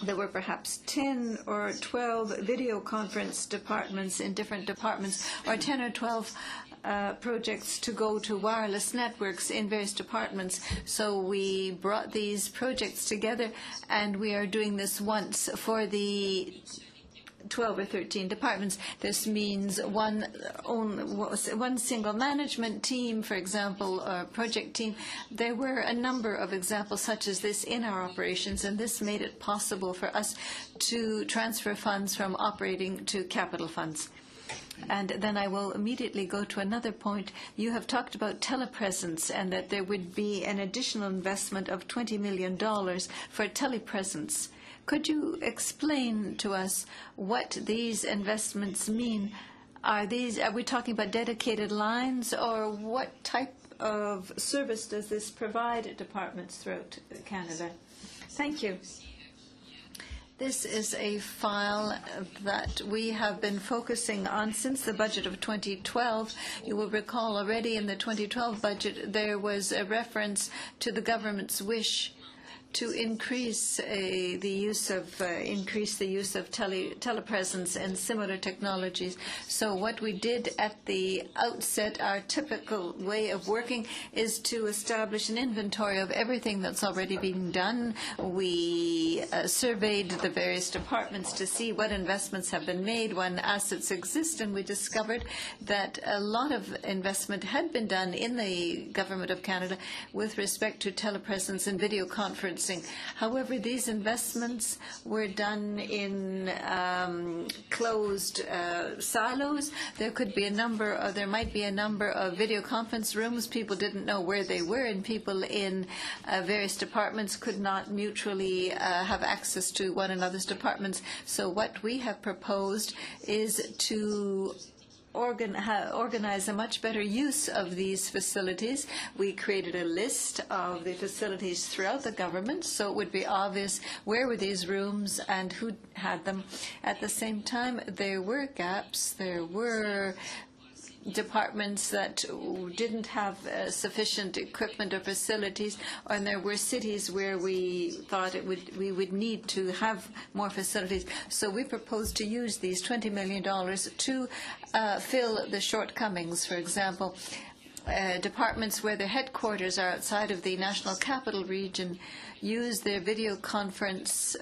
There were perhaps 10 or 12 video conference departments in different departments, or 10 or 12 projects to go to wireless networks in various departments. So we brought these projects together, and we are doing this once for the 12 or 13 departments. This means one single management team, for example, or project team. There were a number of examples such as this in our operations, and this made it possible for us to transfer funds from operating to capital funds. And then I will immediately go to another point. You have talked about telepresence and that there would be an additional investment of $20 million for telepresence. Could you explain to us what these investments mean? Are we talking about dedicated lines, or what type of service does this provide at departments throughout Canada? Thank you. This is a file that we have been focusing on since the budget of 2012. You will recall already in the 2012 budget there was a reference to the government's wish to increase the use of telepresence and similar technologies. So what we did at the outset, our typical way of working, is to establish an inventory of everything that's already been done. We surveyed the various departments to see what investments have been made, when assets exist, and we discovered that a lot of investment had been done in the Government of Canada with respect to telepresence and video conferencing. However, these investments were done in closed silos. There might be a number of video conference rooms. People didn't know where they were, and people in various departments could not mutually have access to one another's departments. So what we have proposed is to organize a much better use of these facilities. We created a list of the facilities throughout the government, so it would be obvious where were these rooms and who had them. At the same time, there were gaps. There were departments that didn't have sufficient equipment or facilities, and there were cities where we thought we would need to have more facilities. So we proposed to use these $20 million to fill the shortcomings. For example, departments where their headquarters are outside of the National Capital Region use their video conference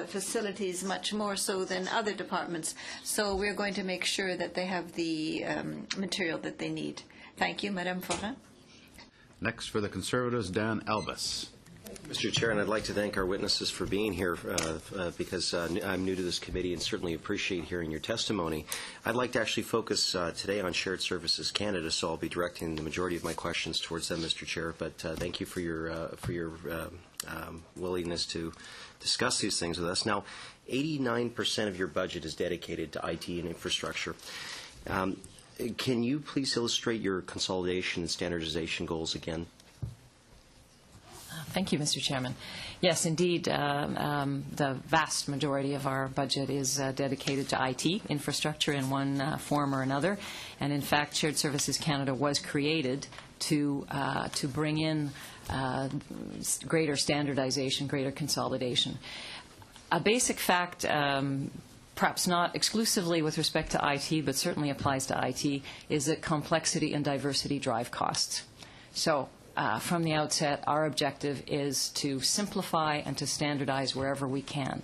facilities much more so than other departments. So we're going to make sure that they have the material that they need. Thank you, Madame Forin. Next for the Conservatives, Dan Albus. Mr. Chair, and I'd like to thank our witnesses for being here because I'm new to this committee and certainly appreciate hearing your testimony. I'd like to actually focus today on Shared Services Canada, so I'll be directing the majority of my questions towards them, Mr. Chair. But thank you for your willingness to discuss these things with us. Now, 89% of your budget is dedicated to IT and infrastructure. Can you please illustrate your consolidation and standardization goals again? Thank you, Mr. Chairman. Yes, indeed, the vast majority of our budget is dedicated to IT infrastructure in one form or another. And in fact, Shared Services Canada was created to bring in greater standardization, greater consolidation. A basic fact, perhaps not exclusively with respect to IT, but certainly applies to IT, is that complexity and diversity drive costs. So from the outset, our objective is to simplify and to standardize wherever we can.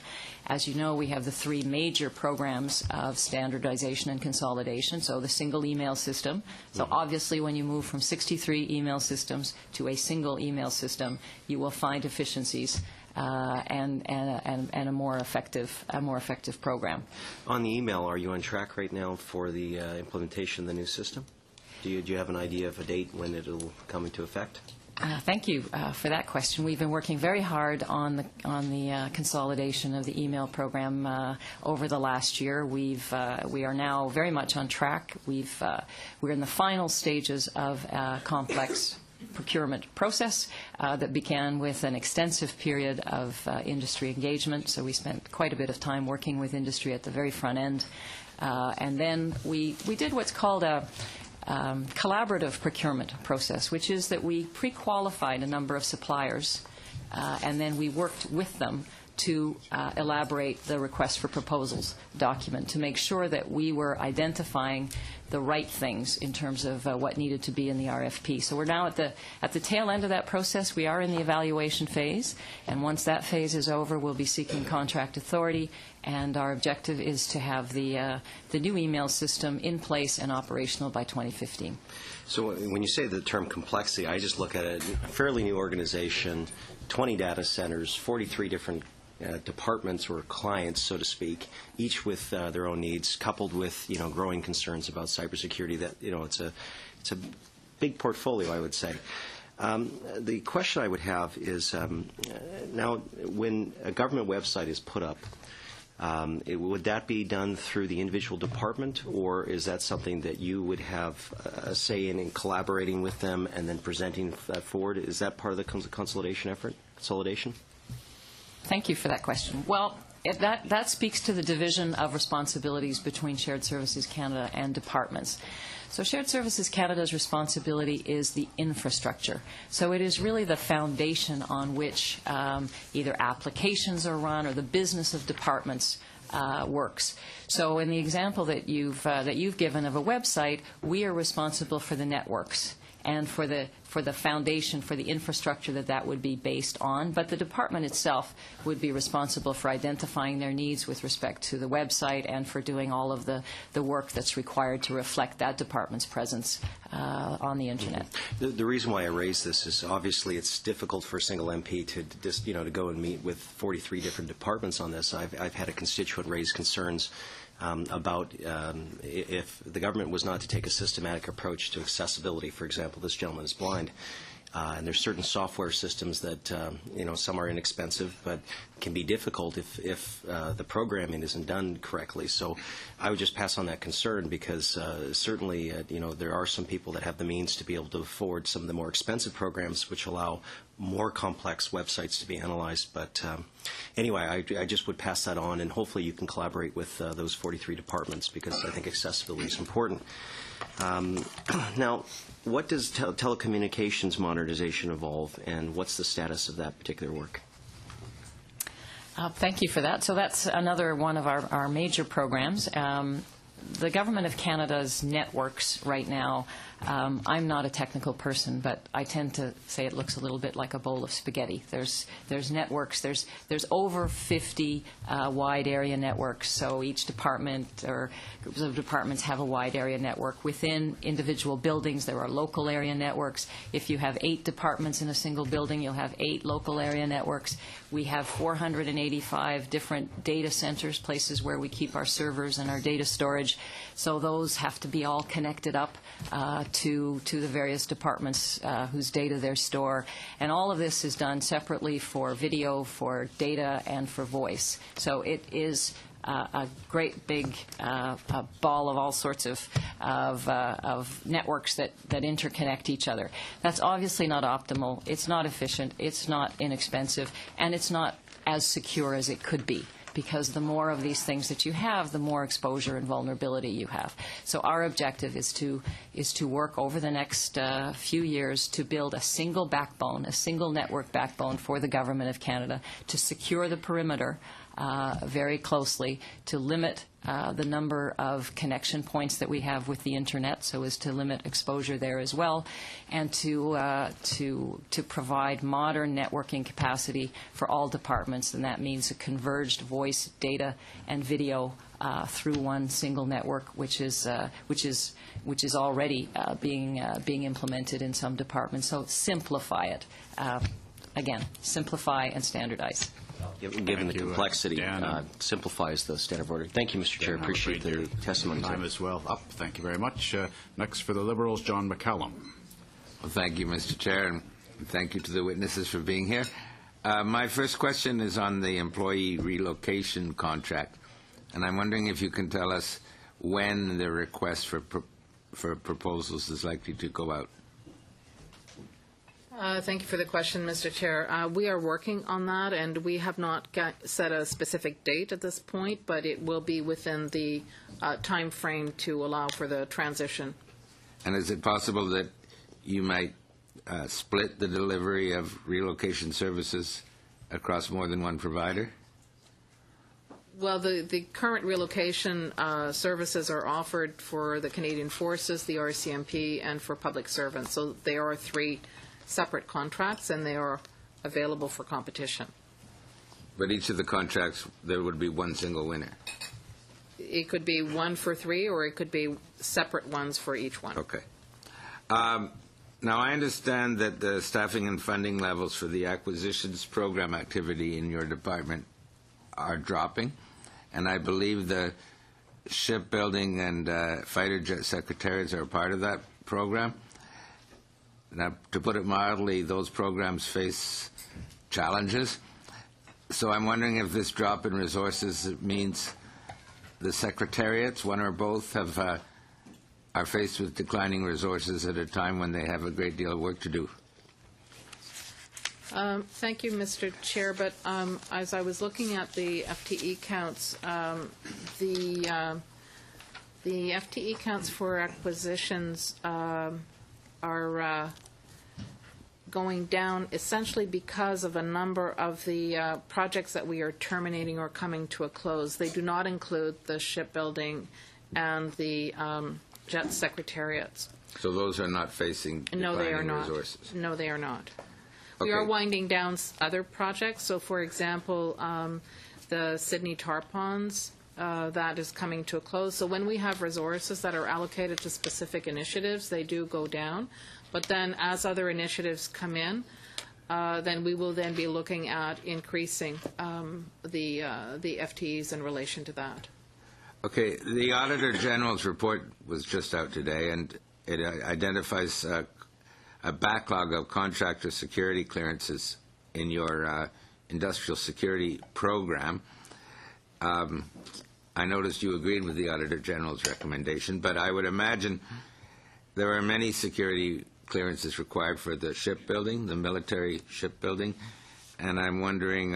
As you know, we have the three major programs of standardization and consolidation, so the single email system. So obviously when you move from 63 email systems to a single email system, you will find efficiencies and a more effective program. On the email, are you on track right now for the implementation of the new system? Do you have an idea of a date when it will come into effect? Thank you for that question. We've been working very hard on the consolidation of the email program over the last year. We are now very much on track. We're in the final stages of a complex procurement process that began with an extensive period of industry engagement. So we spent quite a bit of time working with industry at the very front end. And then we did what's called a collaborative procurement process, which is that we pre-qualified a number of suppliers and then we worked with them to elaborate the request for proposals document to make sure that we were identifying the right things in terms of what needed to be in the RFP. So we're now at the tail end of that process. We are in the evaluation phase, and once that phase is over, we'll be seeking contract authority, and our objective is to have the new email system in place and operational by 2015. So when you say the term complexity, I just look at a fairly new organization, 20 data centers, 43 different departments or clients, so to speak, each with their own needs, coupled with growing concerns about cybersecurity. That it's a big portfolio, I would say. The question I would have is now, when a government website is put up, would that be done through the individual department, or is that something that you would have a say in collaborating with them and then presenting that forward? Is that part of the consolidation effort? Consolidation? Thank you for that question. Well, that speaks to the division of responsibilities between Shared Services Canada and departments. So Shared Services Canada's responsibility is the infrastructure. So it is really the foundation on which either applications are run or the business of departments works. So in the example that you've given of a website, we are responsible for the networks and for the foundation, for the infrastructure that would be based on. But the department itself would be responsible for identifying their needs with respect to the website and for doing all of the work that's required to reflect that department's presence on the Internet. The reason why I raise this is obviously it's difficult for a single MP to just, to go and meet with 43 different departments on this. I've had a constituent raise concerns about if the government was not to take a systematic approach to accessibility. For example, this gentleman is blind, and there's certain software systems that some are inexpensive but can be difficult if the programming isn't done correctly. So I would just pass on that concern because certainly there are some people that have the means to be able to afford some of the more expensive programs which allow more complex websites to be analyzed. But anyway, I just would pass that on, and hopefully you can collaborate with those 43 departments because I think accessibility is important. Now, what does telecommunications modernization involve, and what's the status of that particular work? Thank you for that. So that's another one of our major programs. the Government of Canada's networks right now, I'm not a technical person, but I tend to say it looks a little bit like a bowl of spaghetti. There's networks. There's over 50 wide area networks. So each department or groups of departments have a wide area network. Within individual buildings, there are local area networks. If you have 8 departments in a single building, you'll have 8 local area networks. We have 485 different data centers, places where we keep our servers and our data storage. So those have to be all connected up to the various departments whose data they store. And all of this is done separately for video, for data, and for voice. So it is a great big ball of all sorts of networks that interconnect each other. That's obviously not optimal. It's not efficient. It's not inexpensive. And it's not as secure as it could be, because the more of these things that you have, the more exposure and vulnerability you have. So our objective is to work over the next few years to build a single backbone, a single network backbone for the Government of Canada to secure the perimeter very closely, to limit the number of connection points that we have with the Internet, so as to limit exposure there as well, and to provide modern networking capacity for all departments, and that means a converged voice, data, and video through one single network, which is already being implemented in some departments. So simplify it. Again, simplify and standardize. Given the complexity, simplifies the standard order. Thank you, Mr. Chair. Appreciate the testimony. Time is well up. Thank you very much. Next for the Liberals, John McCallum. Well, thank you, Mr. Chair, and thank you to the witnesses for being here. My first question is on the employee relocation contract, and I'm wondering if you can tell us when the request for proposals is likely to go out. Thank you for the question, Mr. Chair. We are working on that, and we have not set a specific date at this point, but it will be within the time frame to allow for the transition. And is it possible that you might split the delivery of relocation services across more than one provider? Well, the current relocation services are offered for the Canadian Forces, the RCMP, and for public servants. So there are 3 separate contracts, and they are available for competition. But each of the contracts, there would be one single winner. It could be 1 for 3, or it could be separate ones for each one. Okay. Now, I understand that the staffing and funding levels for the acquisitions program activity in your department are dropping, and I believe the shipbuilding and fighter jet secretariats are a part of that program. Now, to put it mildly, those programs face challenges. So I'm wondering if this drop in resources means the secretariats, one or both, are faced with declining resources at a time when they have a great deal of work to do. Thank you, Mr. Chair. But as I was looking at the FTE counts, the FTE counts for acquisitions are going down essentially because of a number of the projects that we are terminating or coming to a close. They do not include the shipbuilding and the jet secretariats. So those are not facing declining resources? No, they are not. Okay. We are winding down other projects. So, for example, the Sydney tar ponds, that is coming to a close. So when we have resources that are allocated to specific initiatives, they do go down. But then as other initiatives come in, then we will then be looking at increasing the FTEs in relation to that. Okay. The Auditor General's report was just out today, and it identifies a backlog of contractor security clearances in your industrial security program. I noticed you agreed with the Auditor General's recommendation, but I would imagine there are many security clearances required for the shipbuilding, the military shipbuilding, and I'm wondering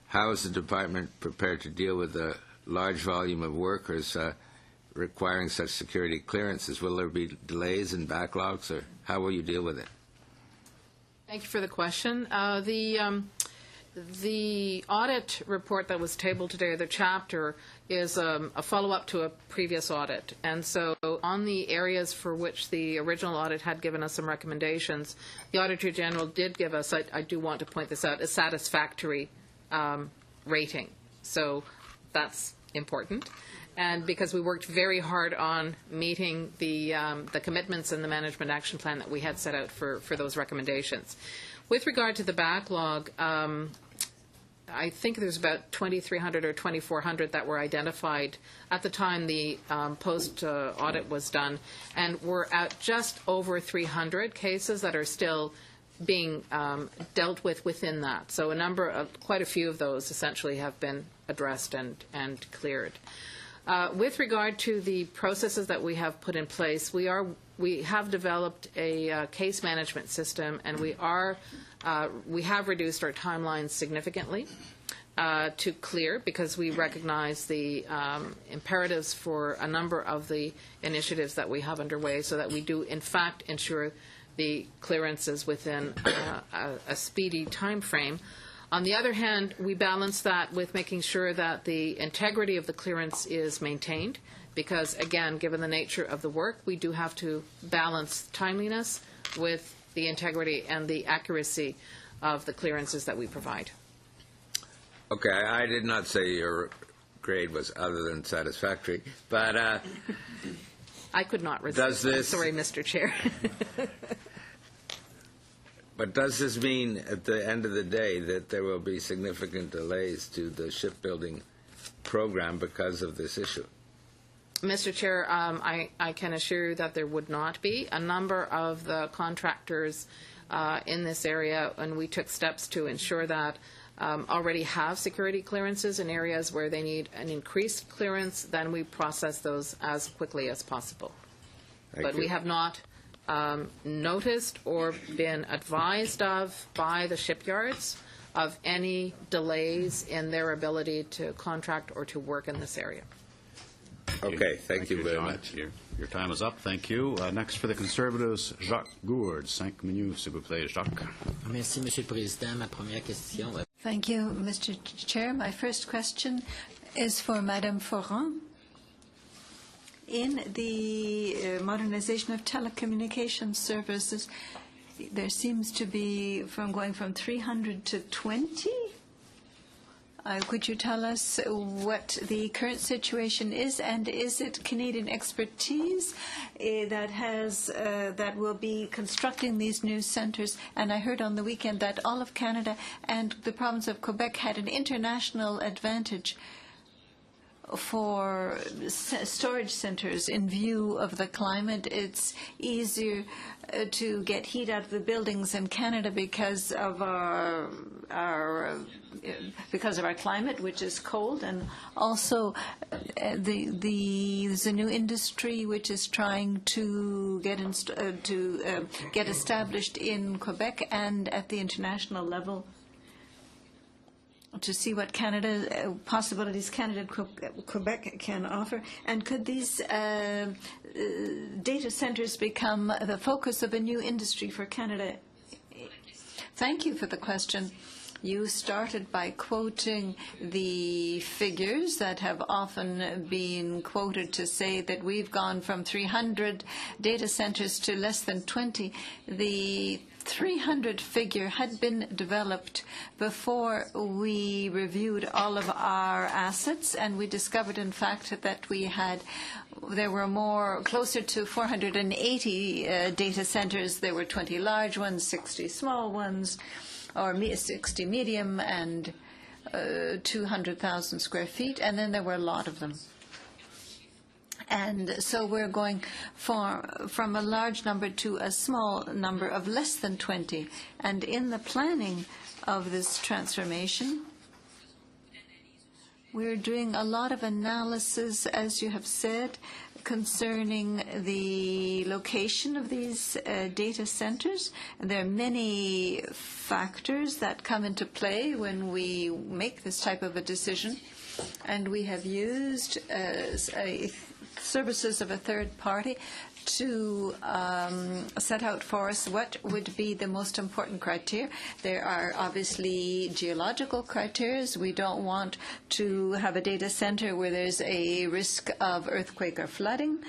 how is the department prepared to deal with the large volume of workers requiring such security clearances? Will there be delays and backlogs, or how will you deal with it? Thank you for the question. The audit report that was tabled today, the chapter, is a follow-up to a previous audit. And so on the areas for which the original audit had given us some recommendations, the Auditor General did give us, I do want to point this out, a satisfactory rating. So that's important. And because we worked very hard on meeting the commitments in the Management Action Plan that we had set out for those recommendations. With regard to the backlog, I think there's about 2,300 or 2,400 that were identified at the time the post-audit was done, and we're at just over 300 cases that are still being dealt with within that. So quite a few of those essentially have been addressed and cleared. With regard to the processes that we have put in place, we have developed a case management system, and we have reduced our timelines significantly to clear, because we recognize the imperatives for a number of the initiatives that we have underway, so that we do in fact ensure the clearances within a speedy time frame. On the other hand, we balance that with making sure that the integrity of the clearance is maintained, because, again, given the nature of the work, we do have to balance timeliness with the integrity and the accuracy of the clearances that we provide. Okay, I did not say your grade was other than satisfactory, but I could not resist. I'm sorry, Mr. Chair. But does this mean at the end of the day that there will be significant delays to the shipbuilding program because of this issue? Mr. Chair, I can assure you that there would not be. A number of the contractors in this area, and we took steps to ensure that, already have security clearances in areas where they need an increased clearance. Then we process those as quickly as possible. But we have not noticed or been advised of by the shipyards of any delays in their ability to contract or to work in this area. Okay, thank you very John. much. Your time is up. Thank you. Next for the Conservatives, Jacques Gourde. 5 minutes, s'il vous plaît, Jacques. Merci, Monsieur le Président. Ma première question. Thank you, Mr. Chair. My first question is for Madame Foran. In the modernization of telecommunications services, there seems to be going from 300 to 20. Could you tell us what the current situation is, and is it Canadian expertise that will be constructing these new centres? And I heard on the weekend that all of Canada and the province of Quebec had an international advantage for storage centres in view of the climate. It's easier to get heat out of the buildings in Canada because of our climate, which is cold, and also there's a new industry which is trying to get established in Quebec and at the international level, to see what possibilities Canada and Quebec can offer. And could these data centres become the focus of a new industry for Canada? Thank you for the question. You started by quoting the figures that have often been quoted to say that we've gone from 300 data centres to less than 20. The 300 figure had been developed before we reviewed all of our assets, and we discovered, in fact, that there were closer to 480 data centers. There were 20 large ones, 60 small ones, or 60 medium, and 200,000 square feet, and then there were a lot of them. And so we're going from a large number to a small number of less than 20. And in the planning of this transformation, we're doing a lot of analysis, as you have said, concerning the location of these data centers. And there are many factors that come into play when we make this type of a decision. And we have used services of a third party to set out for us what would be the most important criteria. There are obviously geological criteria. We don't want to have a data center where there's a risk of earthquake or flooding.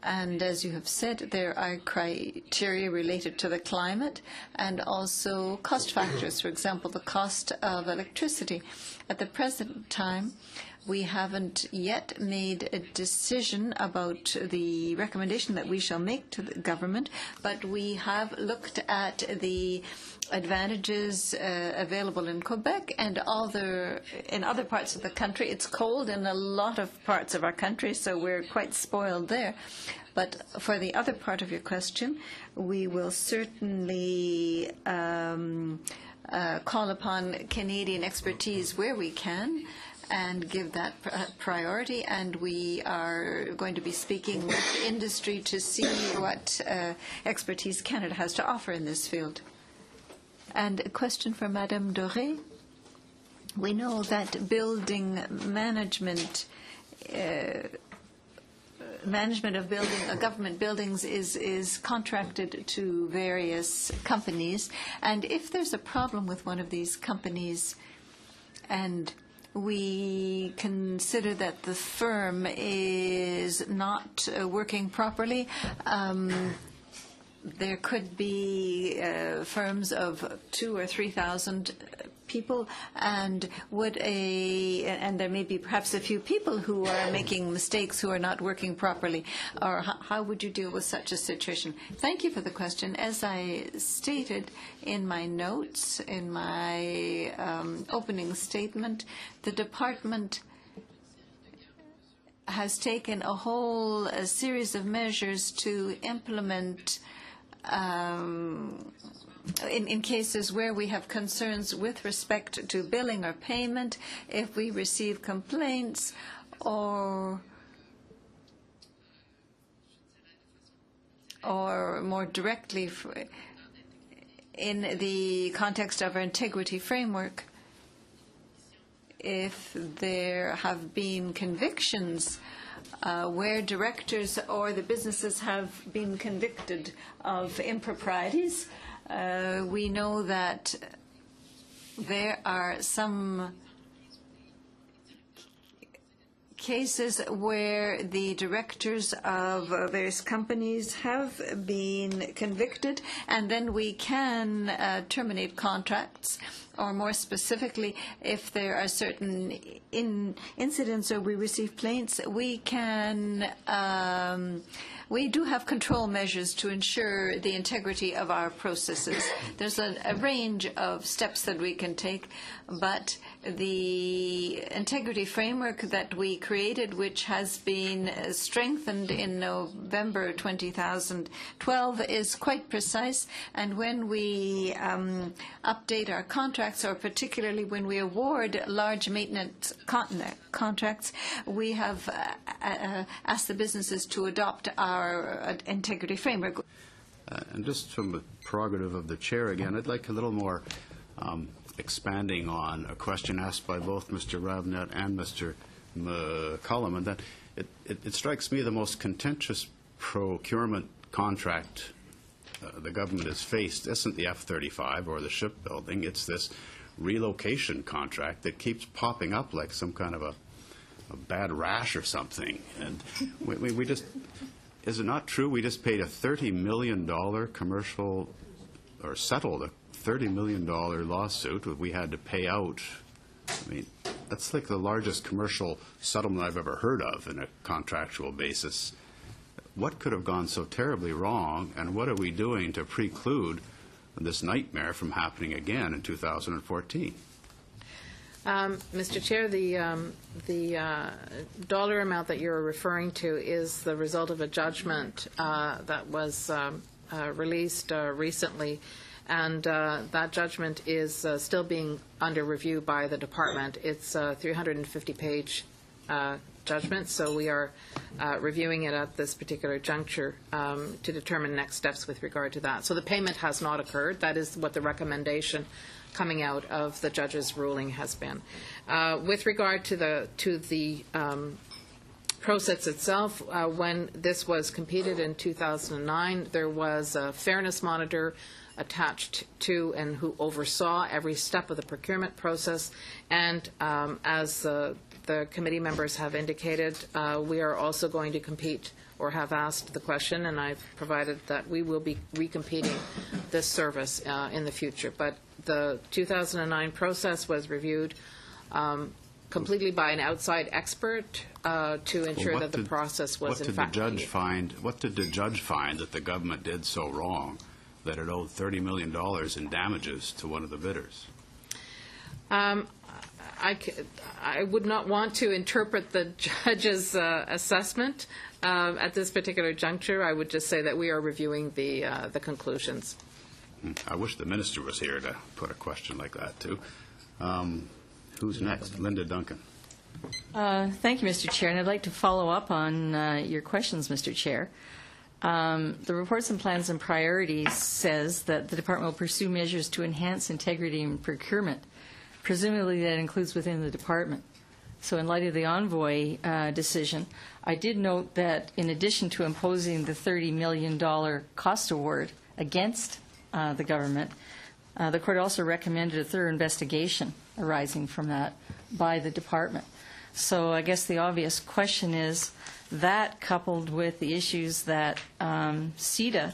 And as you have said, there are criteria related to the climate and also cost factors, for example, the cost of electricity. At the present time, we haven't yet made a decision about the recommendation that we shall make to the government, but we have looked at the advantages available in Quebec and in other parts of the country. It's cold in a lot of parts of our country, so we're quite spoiled there. But for the other part of your question, we will certainly call upon Canadian expertise where we can and give that priority, and we are going to be speaking with industry to see what expertise Canada has to offer in this field. And a question for Madame Doré. We know that building management of government buildings is contracted to various companies, and if there's a problem with one of these companies and we consider that the firm is not working properly, there could be firms of 2,000 or 3,000 people, and there may be perhaps a few people who are making mistakes, who are not working properly. Or how would you deal with such a situation? Thank you for the question. As I stated in my notes, in my opening statement, the department has taken a whole series of measures to implement in cases where we have concerns with respect to billing or payment, if we receive complaints or more directly in the context of our integrity framework, if there have been convictions where directors or the businesses have been convicted of improprieties, we know that there are some cases where the directors of various companies have been convicted, and then we can terminate contracts. Or more specifically, if there are certain incidents or we receive complaints, we do have control measures to ensure the integrity of our processes. There's a range of steps that we can take, but the integrity framework that we created, which has been strengthened in November 2012, is quite precise. And when we update our contracts, or particularly when we award large maintenance contracts, we have asked the businesses to adopt our integrity framework. And just from the prerogative of the chair again, I'd like a little more expanding on a question asked by both Mr. Ravnet and Mr. McCollum, and that it strikes me the most contentious procurement contract the government has faced isn't the F-35 or the shipbuilding. It's this relocation contract that keeps popping up like some kind of a bad rash or something. And we just, is it not true we just paid a $30 million commercial, or settled a $30 million lawsuit that we had to pay out? I mean, that's like the largest commercial settlement I've ever heard of in a contractual basis. What could have gone so terribly wrong, and what are we doing to preclude this nightmare from happening again in 2014? Mr. Chair, the dollar amount that you're referring to is the result of a judgment that was released recently, and that judgment is still being under review by the department. It's a 350-page judgment, so we are reviewing it at this particular juncture to determine next steps with regard to that. So the payment has not occurred. That is what the recommendation coming out of the judge's ruling has been. With regard to the process itself, when this was competed in 2009, there was a fairness monitor attached to and who oversaw every step of the procurement process. And as the committee members have indicated, we are also going to compete, or have asked the question, and I've provided that we will be recompeting this service in the future. But the 2009 process was reviewed completely by an outside expert to ensure that the process was in fact. What did the judge find that the government did so wrong that it owed $30 million in damages to one of the bidders? I would not want to interpret the judge's assessment at this particular juncture. I would just say that we are reviewing the conclusions. I wish the minister was here to put a question like that, too. Who's next? Linda Duncan. Thank you, Mr. Chair, and I'd like to follow up on your questions, Mr. Chair. The reports and plans and priorities says that the department will pursue measures to enhance integrity in procurement. Presumably that includes within the department. So in light of the Envoy decision, I did note that in addition to imposing the $30 million cost award against the government, the court also recommended a thorough investigation arising from that by the department. So I guess the obvious question is that, coupled with the issues that CETA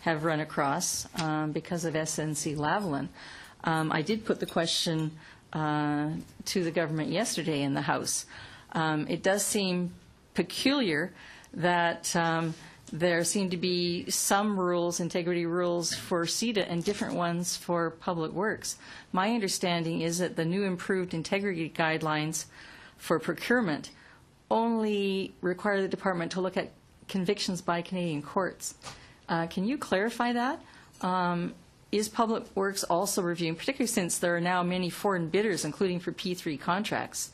have run across because of SNC Lavalin. I did put the question to the government yesterday in the House. It does seem peculiar that there seem to be some rules, integrity rules for CETA and different ones for public works. My understanding is that the new improved integrity guidelines for procurement only require the department to look at convictions by Canadian courts. Can you clarify that? Is Public Works also reviewing, particularly since there are now many foreign bidders, including for P3 contracts,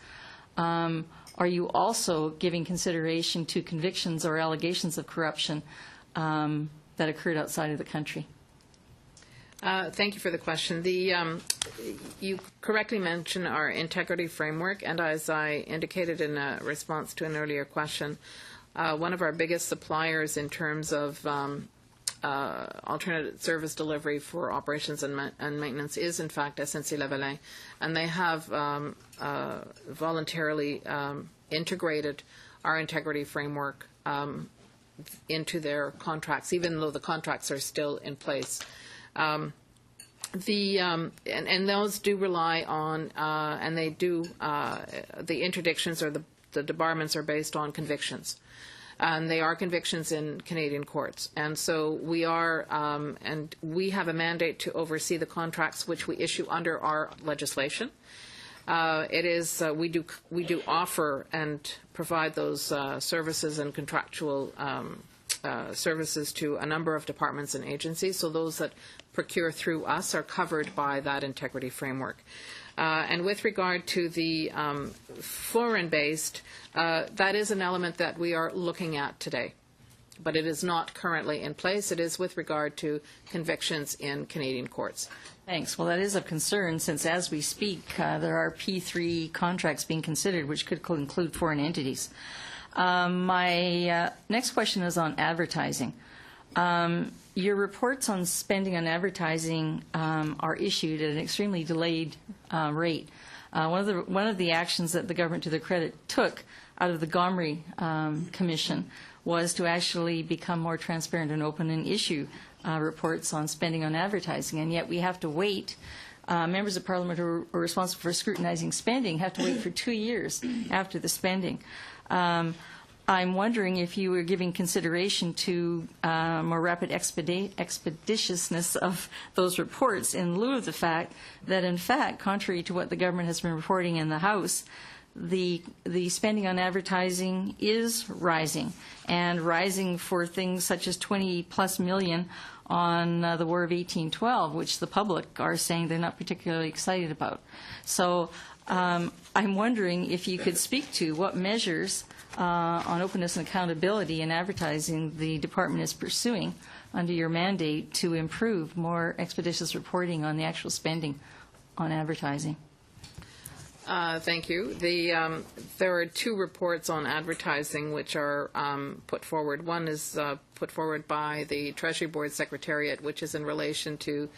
are you also giving consideration to convictions or allegations of corruption that occurred outside of the country? Thank you for the question. You correctly mentioned our integrity framework, and as I indicated in a response to an earlier question, one of our biggest suppliers in terms of alternate service delivery for operations and maintenance is, in fact, SNC Lavalin, and they have voluntarily integrated our integrity framework into their contracts, even though the contracts are still in place. And those do rely on, and they do, the interdictions or the debarments are based on convictions. And they are convictions in Canadian courts. And so we are, and we have a mandate to oversee the contracts which we issue under our legislation. It is, we do offer and provide those services and contractual services to a number of departments and agencies. So those that procure through us are covered by that integrity framework. And with regard to the foreign-based, that is an element that we are looking at today. But it is not currently in place. It is with regard to convictions in Canadian courts. Thanks. Well, that is of concern since as we speak, there are P3 contracts being considered which could include foreign entities. My next question is on advertising. Your reports on spending advertising are issued at an extremely delayed rate. One of the actions that the government, to their credit, took out of the Gomery Commission was to actually become more transparent and open and issue reports on spending on advertising. And yet we have to wait. Members of Parliament who are responsible for scrutinizing spending have to wait for 2 years after the spending. I'm wondering if you were giving consideration to more rapid expeditiousness of those reports in lieu of the fact that, in fact, contrary to what the government has been reporting in the House, the spending on advertising is rising, and rising for things such as 20+ million on the War of 1812, which the public are saying they're not particularly excited about. So I'm wondering if you could speak to what measures on openness and accountability in advertising the department is pursuing under your mandate to improve more expeditious reporting on the actual spending on advertising. Thank you. There are two reports on advertising which are put forward. One is put forward by the Treasury Board Secretariat, which is in relation to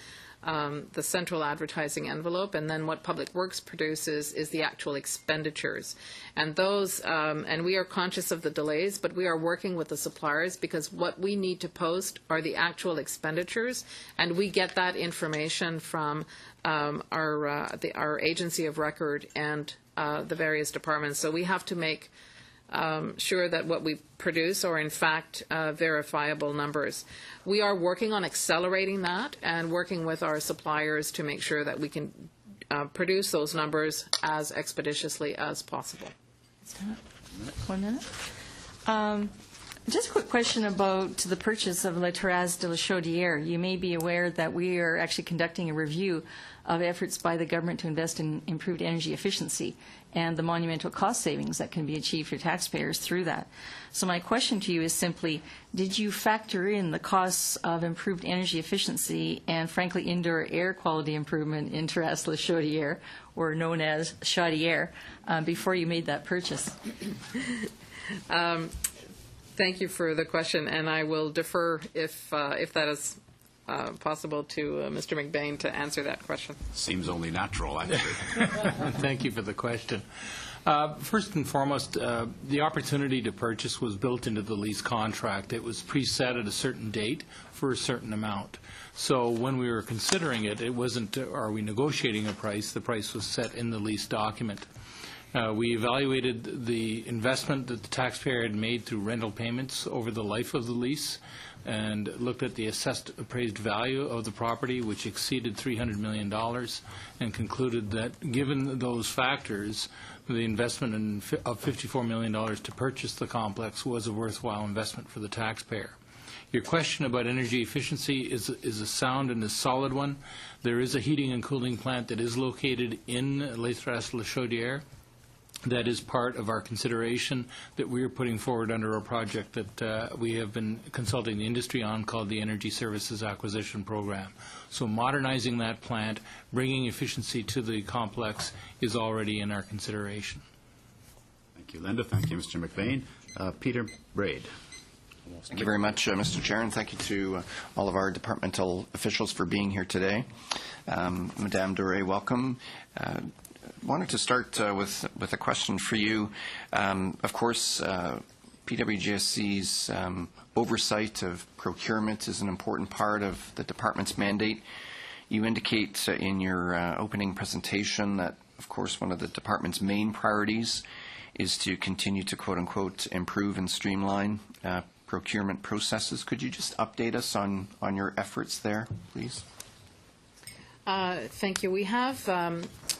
the central advertising envelope, and then what Public Works produces is the actual expenditures. And those, and we are conscious of the delays, but we are working with the suppliers because what we need to post are the actual expenditures, and we get that information from our agency of record and the various departments. So we have to make sure that what we produce are in fact verifiable numbers. We are working on accelerating that and working with our suppliers to make sure that we can produce those numbers as expeditiously as possible. 1 minute. Just a quick question about the purchase of La Terrasse de la Chaudière. You may be aware that we are actually conducting a review of efforts by the government to invest in improved energy efficiency and the monumental cost savings that can be achieved for taxpayers through that. So my question to you is simply, did you factor in the costs of improved energy efficiency and, frankly, indoor air quality improvement in Terrasse de la Chaudière, or known as Chaudière, before you made that purchase? Thank you for the question, and I will defer if that is possible to Mr. McBain to answer that question. Seems only natural, actually. Thank you for the question. First and foremost, the opportunity to purchase was built into the lease contract. It was preset at a certain date for a certain amount. So when we were considering it, it wasn't, are we negotiating a price? The price was set in the lease document. We evaluated the investment that the taxpayer had made through rental payments over the life of the lease and looked at the assessed appraised value of the property, which exceeded $300 million, and concluded that given those factors, the investment of $54 million to purchase the complex was a worthwhile investment for the taxpayer. Your question about energy efficiency is a sound and a solid one. There is a heating and cooling plant that is located in La Terrasse de la Chaudière. That is part of our consideration that we are putting forward under a project that we have been consulting the industry on called the Energy Services Acquisition Program. So modernizing that plant, bringing efficiency to the complex is already in our consideration. Thank you, Linda. Thank you, Mr. McBain. Peter Braid. Thank you very much, Mr. Chair, and thank you to all of our departmental officials for being here today. Madame Doré, welcome. Wanted to start with a question for you. Of course, PWGSC's oversight of procurement is an important part of the department's mandate. You indicate in your opening presentation that, of course, one of the department's main priorities is to continue to, quote-unquote, improve and streamline procurement processes. Could you just update us on your efforts there, please? Thank you. We have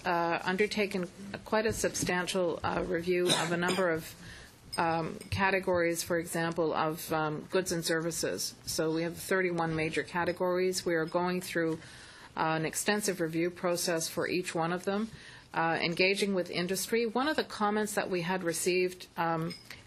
undertaken quite a substantial review of a number of categories, for example, of goods and services. So we have 31 major categories. We are going through an extensive review process for each one of them, engaging with industry. One of the comments that we had received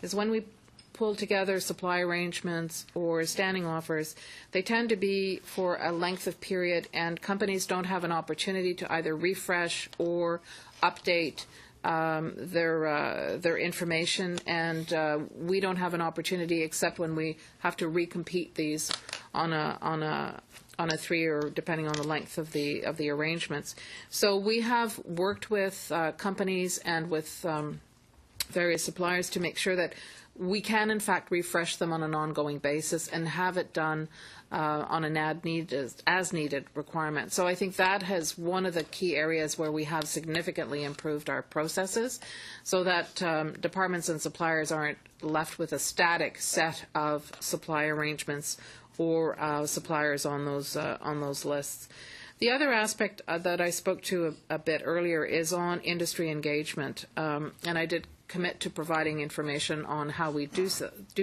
is when we pull together supply arrangements or standing offers, they tend to be for a length of period, and companies don't have an opportunity to either refresh or update their information, and we don't have an opportunity except when we have to recompete these on a 3 or depending on the length of the arrangements. So we have worked with companies and with various suppliers to make sure that we can, in fact, refresh them on an ongoing basis and have it done on an as-needed requirement. So I think that has one of the key areas where we have significantly improved our processes so that departments and suppliers aren't left with a static set of supply arrangements or suppliers on those lists. The other aspect that I spoke to a bit earlier is on industry engagement, and I did commit to providing information on how we do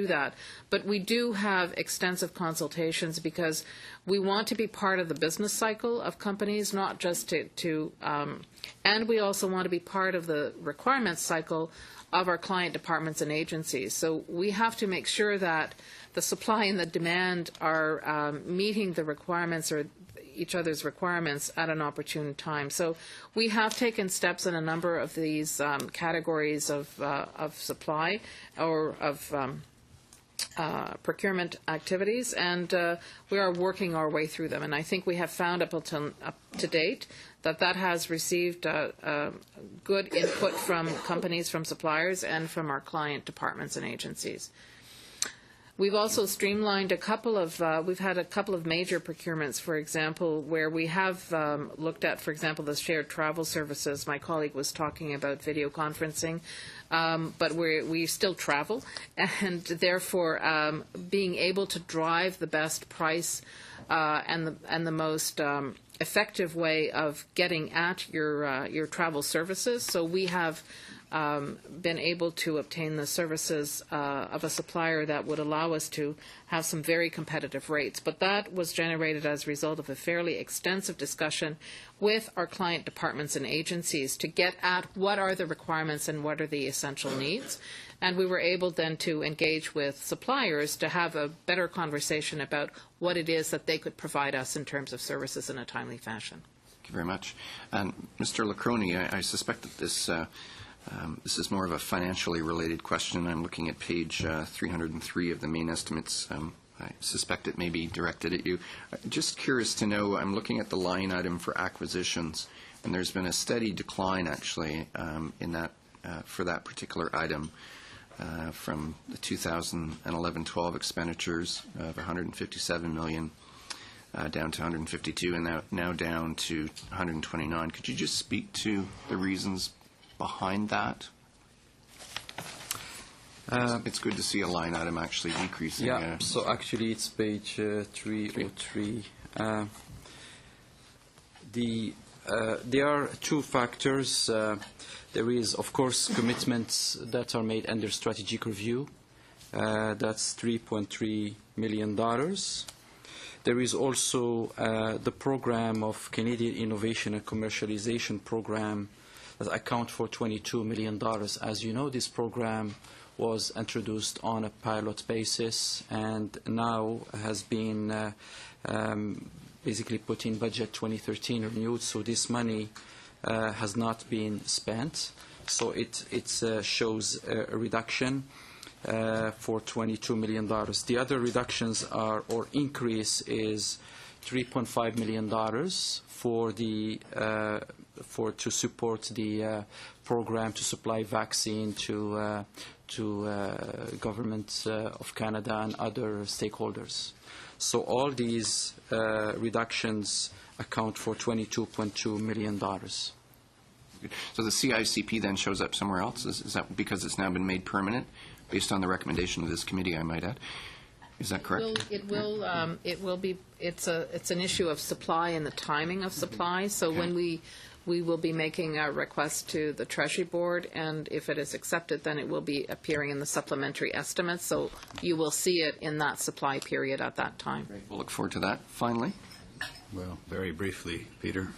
that. But we do have extensive consultations because we want to be part of the business cycle of companies, not just and we also want to be part of the requirements cycle of our client departments and agencies. So we have to make sure that the supply and the demand are meeting the requirements or each other's requirements at an opportune time. So we have taken steps in a number of these categories of supply or of procurement activities, and we are working our way through them. And I think we have found up to date that has received good input from companies, from suppliers, and from our client departments and agencies. We've also streamlined we've had a couple of major procurements, for example, where we have looked at, for example, the shared travel services. My colleague was talking about video conferencing, but we still travel, and therefore being able to drive the best price and the most effective way of getting at your travel services. So we have been able to obtain the services of a supplier that would allow us to have some very competitive rates. But that was generated as a result of a fairly extensive discussion with our client departments and agencies to get at what are the requirements and what are the essential needs. And we were able then to engage with suppliers to have a better conversation about what it is that they could provide us in terms of services in a timely fashion. Thank you very much. And Mr. Lacroni, I suspect that this is more of a financially related question. I'm looking at page 303 of the main estimates. I suspect it may be directed at you. Just curious to know, I'm looking at the line item for acquisitions, and there's been a steady decline, actually, in that for that particular item from the 2011-12 expenditures of $157 million down to 152, and now down to 129. Could you just speak to the reasons behind that? It's good to see a line item actually decreasing. Yeah, so actually it's page 303. There are two factors. There is, of course, commitments that are made under strategic review. That's $3.3 million. There is also the program of Canadian Innovation and Commercialization Program that account for $22 million. As you know, this program was introduced on a pilot basis and now has been basically put in budget 2013 renewed, so this money has not been spent. So it shows a reduction for $22 million. The other reductions are, or increase is $3.5 million to support the program to supply vaccine to governments of Canada and other stakeholders. So all these reductions account for $22.2 million. So the CICP then shows up somewhere else? Is that because it's now been made permanent, based on the recommendation of this committee, I might add? Is that correct? It will be. It's an issue of supply and the timing of supply. So Okay. when we will be making a request to the Treasury Board, and if it is accepted, then it will be appearing in the supplementary estimates. So you will see it in that supply period at that time. Great. We'll look forward to that. Finally, Well, very briefly, Peter.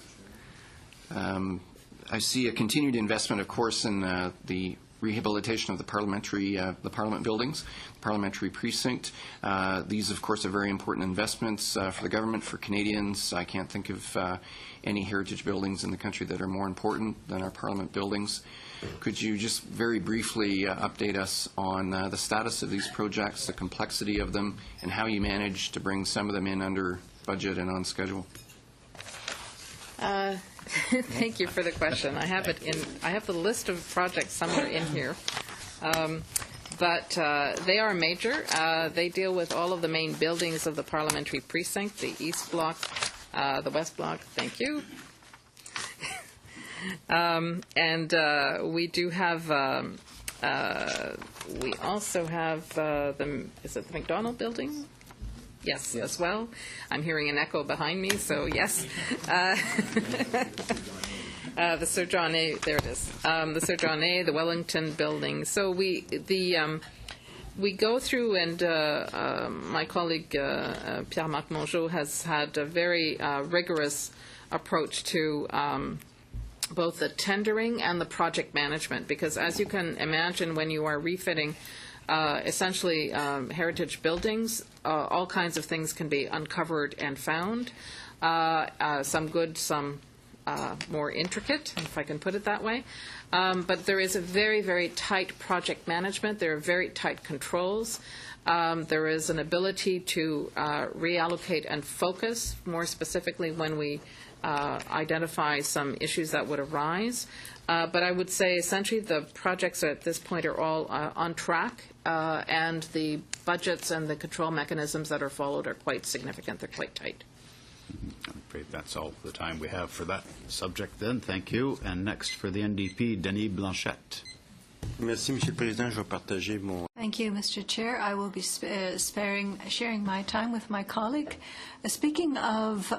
I see a continued investment, of course, in the rehabilitation of the Parliament buildings, the Parliamentary precinct. These, of course, are very important investments for the government, for Canadians. I can't think of any heritage buildings in the country that are more important than our Parliament buildings. Could you just very briefly update us on the status of these projects, the complexity of them, and how you managed to bring some of them in under budget and on schedule? Thank you for the question. I have the list of projects somewhere in here. But they are major. They deal with all of the main buildings of the Parliamentary precinct, the East Block, the West Block. Thank you. And we do have, we also have, is it the McDonald building? Yes, as well. I'm hearing an echo behind me, so yes. The Sir John A. There it is. The Sir John A. The Wellington building. So we go through, and my colleague Pierre-Marc Mongeau has had a very rigorous approach to both the tendering and the project management, because as you can imagine, when you are refitting essentially heritage buildings, all kinds of things can be uncovered and found. some good, some more intricate, if I can put it that way. But there is a very, very tight project management. There are very tight controls. There is an ability to reallocate and focus, more specifically when we identify some issues that would arise. But I would say essentially the projects at this point are all on track, and the budgets and the control mechanisms that are followed are quite significant. They're quite tight. I'm afraid that's all the time we have for that subject then. Thank you. And next for the NDP, Denis Blanchette. Merci, Monsieur le Président. Je vais partager mon... Thank you, Mr. Chair. I will be sharing my time with my colleague. Speaking of,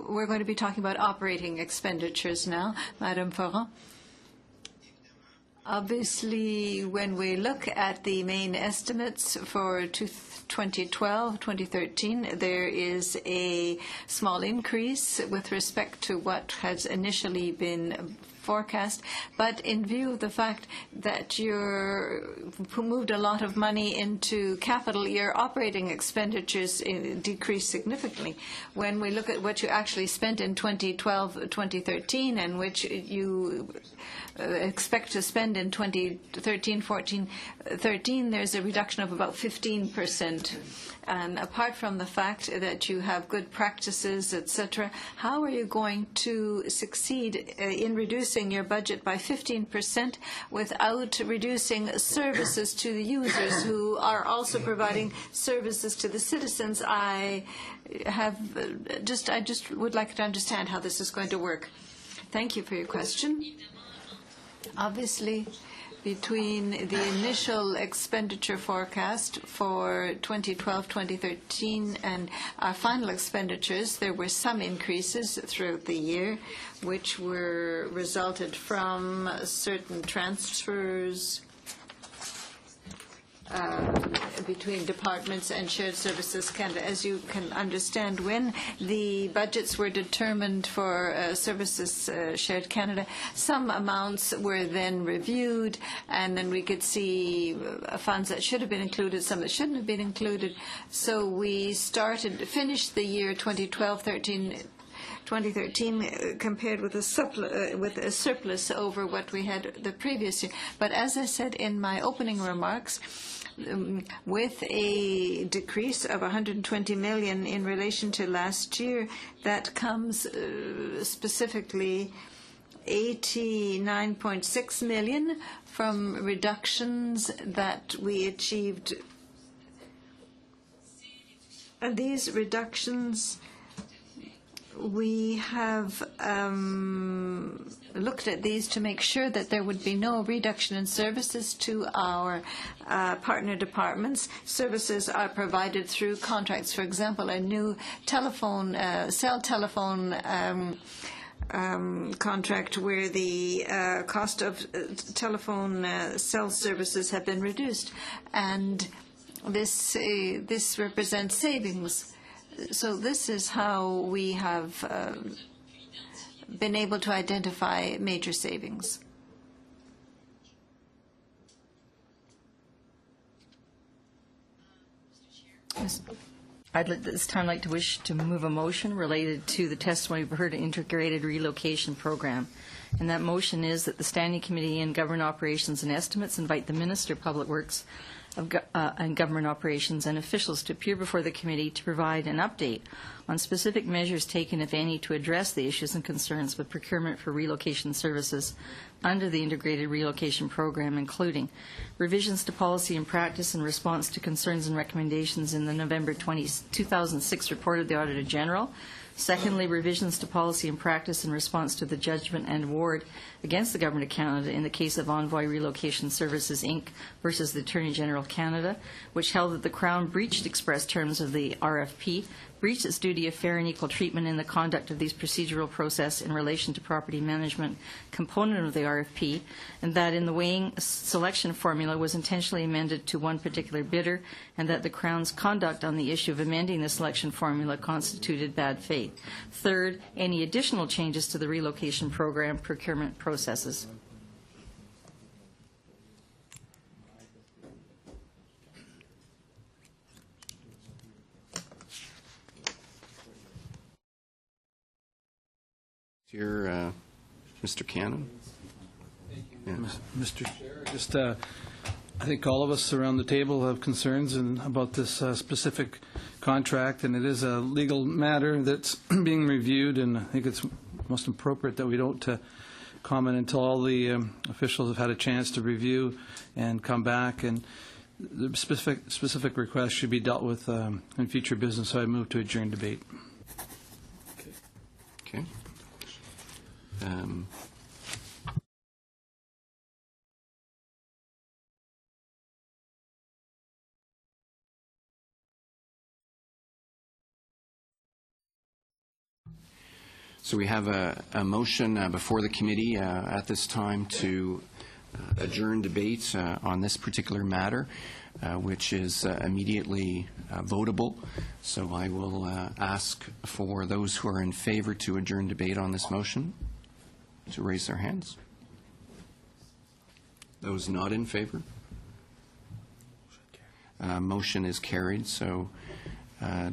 we're going to be talking about operating expenditures now, Madame Ferrand. Obviously, when we look at the main estimates for 2012-2013, there is a small increase with respect to what has initially been forecast, but in view of the fact that you moved a lot of money into capital, your operating expenditures decreased significantly. When we look at what you actually spent in 2012-2013 and which you expect to spend in 2013-13, there's a reduction of about 15%. And apart from the fact that you have good practices, etc., how are you going to succeed in reducing your budget by 15% without reducing services to the users who are also providing services to the citizens? I just would like to understand how this is going to work. Thank you for your question. Obviously, between the initial expenditure forecast for 2012-2013 and our final expenditures, there were some increases throughout the year, which were resulted from certain transfers between departments and shared services Canada. As you can understand, when the budgets were determined for services shared Canada, some amounts were then reviewed, and then we could see funds that should have been included, some that shouldn't have been included. So we finished the year 2013 compared with a surplus over what we had the previous year. But as I said in my opening remarks, with a decrease of 120 million in relation to last year, that comes specifically 89.6 million from reductions that we achieved. And these reductions, we have looked at these to make sure that there would be no reduction in services to our partner departments. Services are provided through contracts. For example, a new cell telephone contract where the cost of telephone cell services have been reduced, and this represents savings. So this is how we have been able to identify major savings. I'd at this time like to wish to move a motion related to the testimony we've heard, Integrated Relocation Program. And that motion is that the Standing Committee on Government Operations and Estimates invite the Minister of Public Works and Government Operations and officials to appear before the committee to provide an update on specific measures taken, if any, to address the issues and concerns with procurement for relocation services under the Integrated Relocation Program, including revisions to policy and practice in response to concerns and recommendations in the November 2006 report of the Auditor General. Secondly, revisions to policy and practice in response to the judgment and award against the Government of Canada in the case of Envoy Relocation Services, Inc. versus the Attorney General of Canada, which held that the Crown breached express terms of the RFP, breached its duty of fair and equal treatment in the conduct of these procedural process in relation to property management component of the RFP, and that in the weighing selection formula was intentionally amended to one particular bidder, and that the Crown's conduct on the issue of amending the selection formula constituted bad faith. Third, any additional changes to the relocation program procurement processes. Here, Mr. Cannon. Yeah. Mr. Chair, just I think all of us around the table have concerns about this specific contract, and it is a legal matter that's being reviewed, and I think it's most appropriate that we don't comment until all the officials have had a chance to review and come back. And the specific requests should be dealt with in future business, so I move to adjourn debate. Okay. So we have a motion before the committee at this time to adjourn debate on this particular matter, which is immediately votable. So I will ask for those who are in favor to adjourn debate on this motion to raise their hands. Those not in favor? Motion is carried, so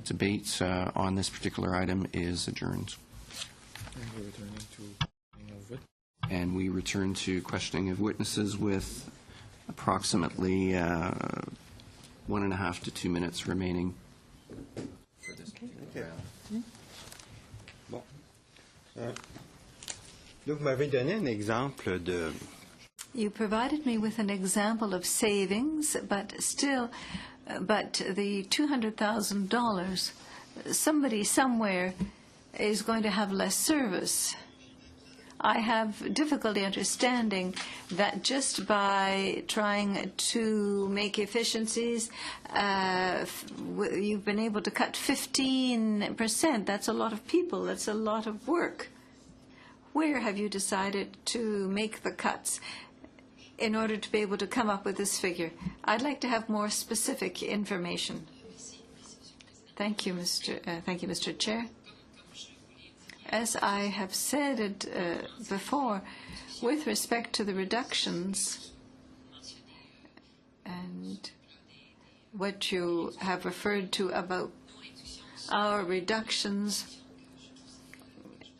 debate on this particular item is adjourned. And we return to questioning of witnesses with approximately 1.5 to 2 minutes remaining for this round. Bon. Donc, vous m'avez donné un exemple de... You provided me with an example of savings, but still, the $200,000, somebody somewhere is going to have less service. I have difficulty understanding that just by trying to make efficiencies, you've been able to cut 15%. That's a lot of people. That's a lot of work. Where have you decided to make the cuts in order to be able to come up with this figure? I'd like to have more specific information. Thank you, Mr. Chair. As I have said it before, with respect to the reductions and what you have referred to about our reductions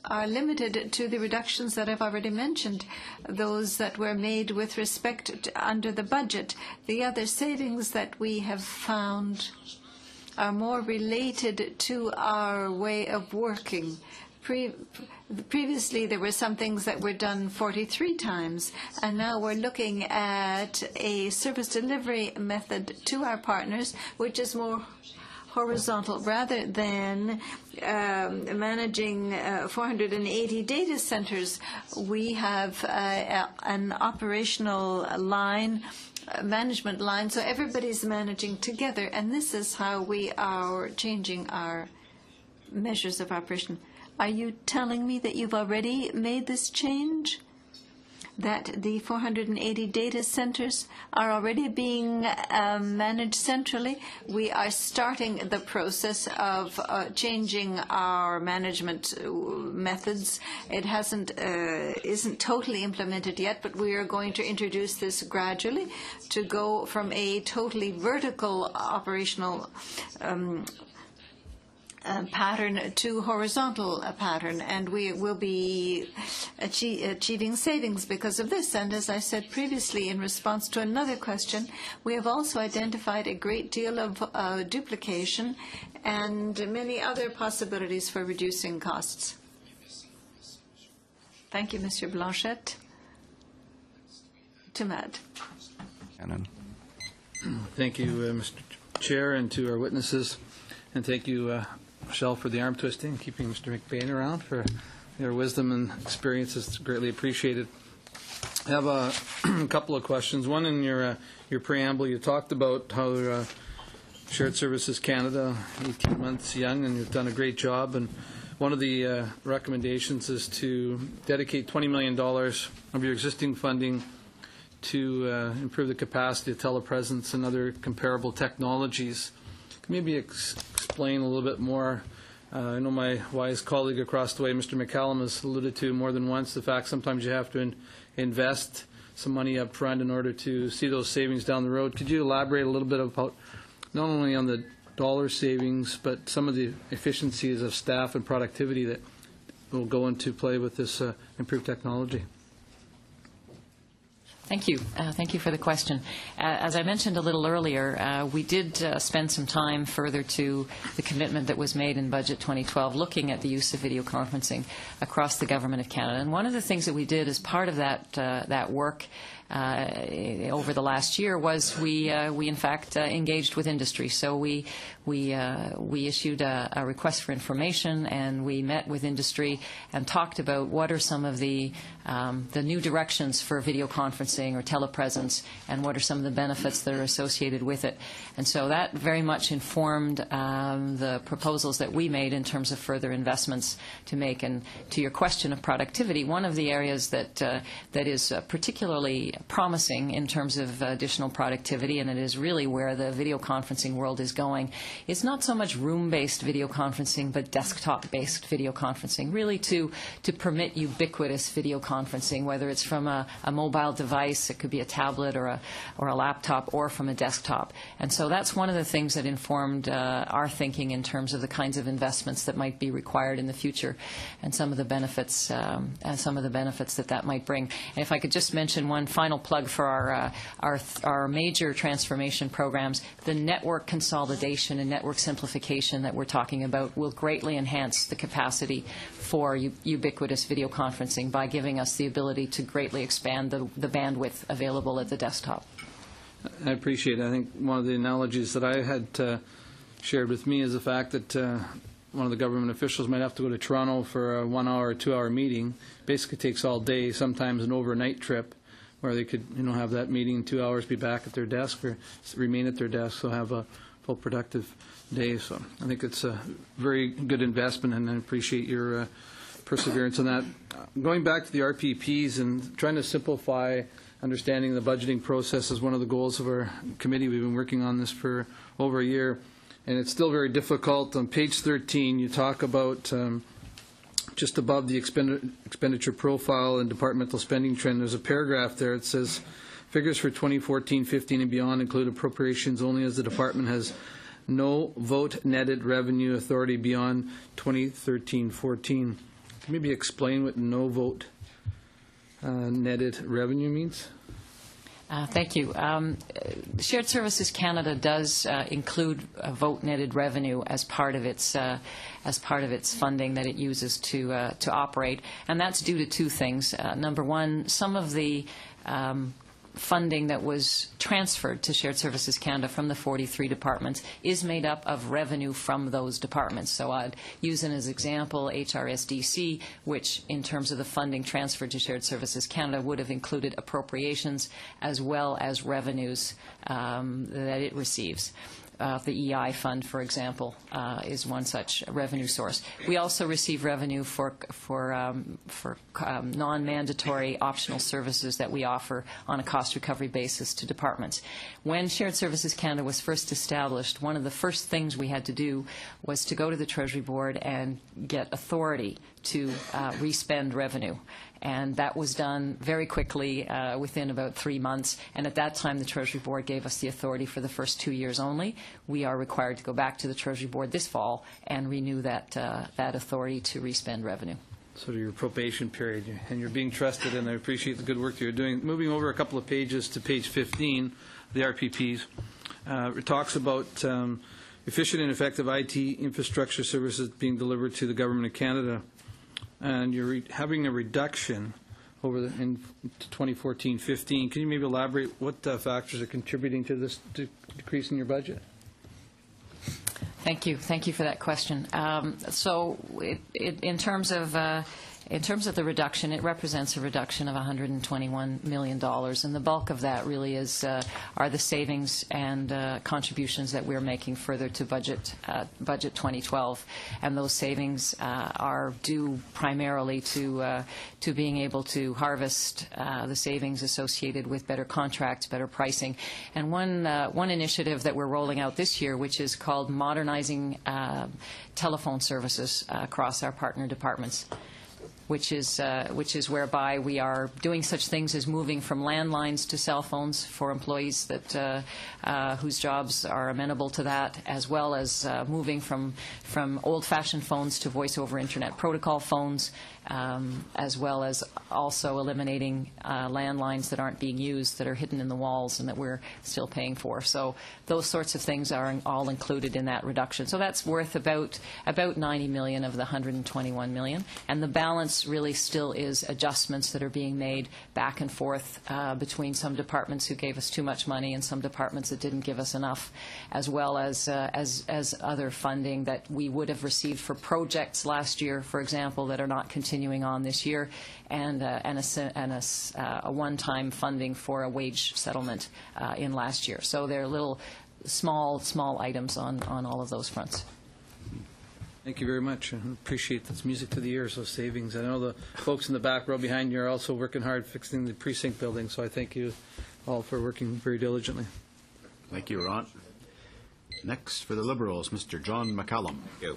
are limited to the reductions that I've already mentioned, those that were made with respect to under the budget. The other savings that we have found are more related to our way of working. Previously, there were some things that were done 43 times, and now we're looking at a service delivery method to our partners, which is more horizontal, rather than managing 480 data centers. We have an operational line, management line, so everybody's managing together, and this is how we are changing our measures of operation. Are you telling me that you've already made this change? That the 480 data centers are already being managed centrally? We are starting the process of changing our management methods. It isn't totally implemented yet, but we are going to introduce this gradually to go from a totally vertical operational pattern to horizontal pattern, and we will be achieving savings because of this. And as I said previously in response to another question, we have also identified a great deal of duplication and many other possibilities for reducing costs. Thank you, Mr. Blanchette. To Matt. Thank you, Mr. Chair, and to our witnesses, and thank you, Michelle, for the arm twisting, keeping Mr. McBain around, for your wisdom and experience is greatly appreciated. I have a couple of questions. One, in your preamble, you talked about how Shared Services Canada, 18 months young, and you've done a great job. And one of the recommendations is to dedicate $20 million of your existing funding to improve the capacity of telepresence and other comparable technologies. Maybe explain a little bit more. I know my wise colleague across the way, Mr. McCallum, has alluded to more than once the fact sometimes you have to invest some money up front in order to see those savings down the road. Could you elaborate a little bit about not only on the dollar savings, but some of the efficiencies of staff and productivity that will go into play with this improved technology? Thank you. Thank you for the question. As I mentioned a little earlier, we did spend some time further to the commitment that was made in Budget 2012 looking at the use of video conferencing across the Government of Canada. And one of the things that we did as part of that work over the last year was we in fact engaged with industry. So we issued a request for information, and we met with industry and talked about what are some of the new directions for video conferencing or telepresence, and what are some of the benefits that are associated with it. And so that very much informed the proposals that we made in terms of further investments to make. And to your question of productivity, one of the areas that is particularly promising in terms of additional productivity, and it is really where the video conferencing world is going, is not so much room-based video conferencing, but desktop-based video conferencing, really to permit ubiquitous video conferencing, whether it's from a mobile device, it could be a tablet or a laptop, or from a desktop. And so that's one of the things that informed our thinking in terms of the kinds of investments that might be required in the future, and some of the benefits that might bring. And if I could just mention one final plug for our major transformation programs, the network consolidation and network simplification that we're talking about will greatly enhance the capacity for ubiquitous video conferencing by giving us the ability to greatly expand the bandwidth available at the desktop. I appreciate it. I think one of the analogies that I had shared with me is the fact that one of the government officials might have to go to Toronto for a 1 hour or 2 hour meeting. Basically takes all day, sometimes an overnight trip, where they could have that meeting in 2 hours, be back at their desk, or remain at their desk, so have a full productive day. So I think it's a very good investment, and I appreciate your perseverance on that. Going back to the RPPs and trying to simplify understanding the budgeting process is one of the goals of our committee. We've been working on this for over a year, and it's still very difficult. On page 13, you talk about just above the expenditure profile and departmental spending trend, there's a paragraph there. It says, figures for 2014-15 and beyond include appropriations only as the department has no vote-netted revenue authority beyond 2013-14. Can you maybe explain what no vote netted revenue means? Thank you. Shared Services Canada does include vote-netted revenue as part of its funding that it uses to operate, and that's due to two things. Number one, some of the funding that was transferred to Shared Services Canada from the 43 departments is made up of revenue from those departments. So I'd use it as example HRSDC, which in terms of the funding transferred to Shared Services Canada would have included appropriations as well as revenues that it receives. The EI fund, for example, is one such revenue source. We also receive revenue for non-mandatory optional services that we offer on a cost recovery basis to departments. When Shared Services Canada was first established, one of the first things we had to do was to go to the Treasury Board and get authority to respend revenue. And that was done very quickly, within about 3 months. And at that time, the Treasury Board gave us the authority for the first 2 years only. We are required to go back to the Treasury Board this fall and renew that authority to respend revenue. Sort of your probation period, and you're being trusted, and I appreciate the good work that you're doing. Moving over a couple of pages to page 15, the RPPs, it talks about efficient and effective IT infrastructure services being delivered to the Government of Canada. And you're having a reduction over in 2014-15. Can you maybe elaborate what factors are contributing to this decrease in your budget? Thank you. Thank you for that question. So in terms of the reduction, it represents a reduction of $121 million, and the bulk of that really are the savings and contributions that we're making further to budget 2012, and those savings are due primarily to being able to harvest the savings associated with better contracts, better pricing, and one initiative that we're rolling out this year, which is called modernizing telephone services across our partner departments. which is whereby we are doing such things as moving from landlines to cell phones for employees that whose jobs are amenable to that, as well as moving from old-fashioned phones to voice-over Internet protocol phones, as well as also eliminating landlines that aren't being used, that are hidden in the walls and that we're still paying for. So those sorts of things are all included in that reduction. So that's worth about 90 million of the 121 million, and the balance really still is adjustments that are being made back and forth between some departments who gave us too much money and some departments that didn't give us enough, as well as other funding that we would have received for projects last year, for example, that are not continuing on this year, and a one-time funding for a wage settlement in last year. So they're little small items on all of those fronts. Thank you very much. I appreciate that's music to the ears, those savings. I know the folks in the back row behind you are also working hard fixing the precinct building, so I thank you all for working very diligently. Thank you, Ron. Next, for the Liberals, Mr. John McCallum. Thank you.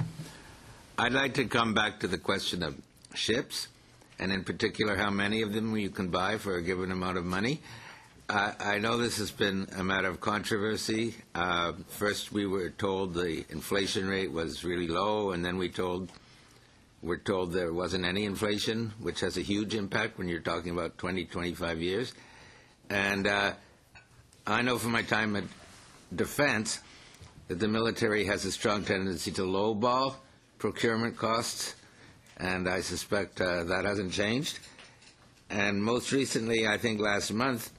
I'd like to come back to the question of ships, and in particular how many of them you can buy for a given amount of money. I know this has been a matter of controversy. First, we were told the inflation rate was really low, and then we're told there wasn't any inflation, which has a huge impact when you're talking about 20, 25 years. And I know from my time at Defense that the military has a strong tendency to lowball procurement costs, and I suspect that hasn't changed. And most recently, I think last month,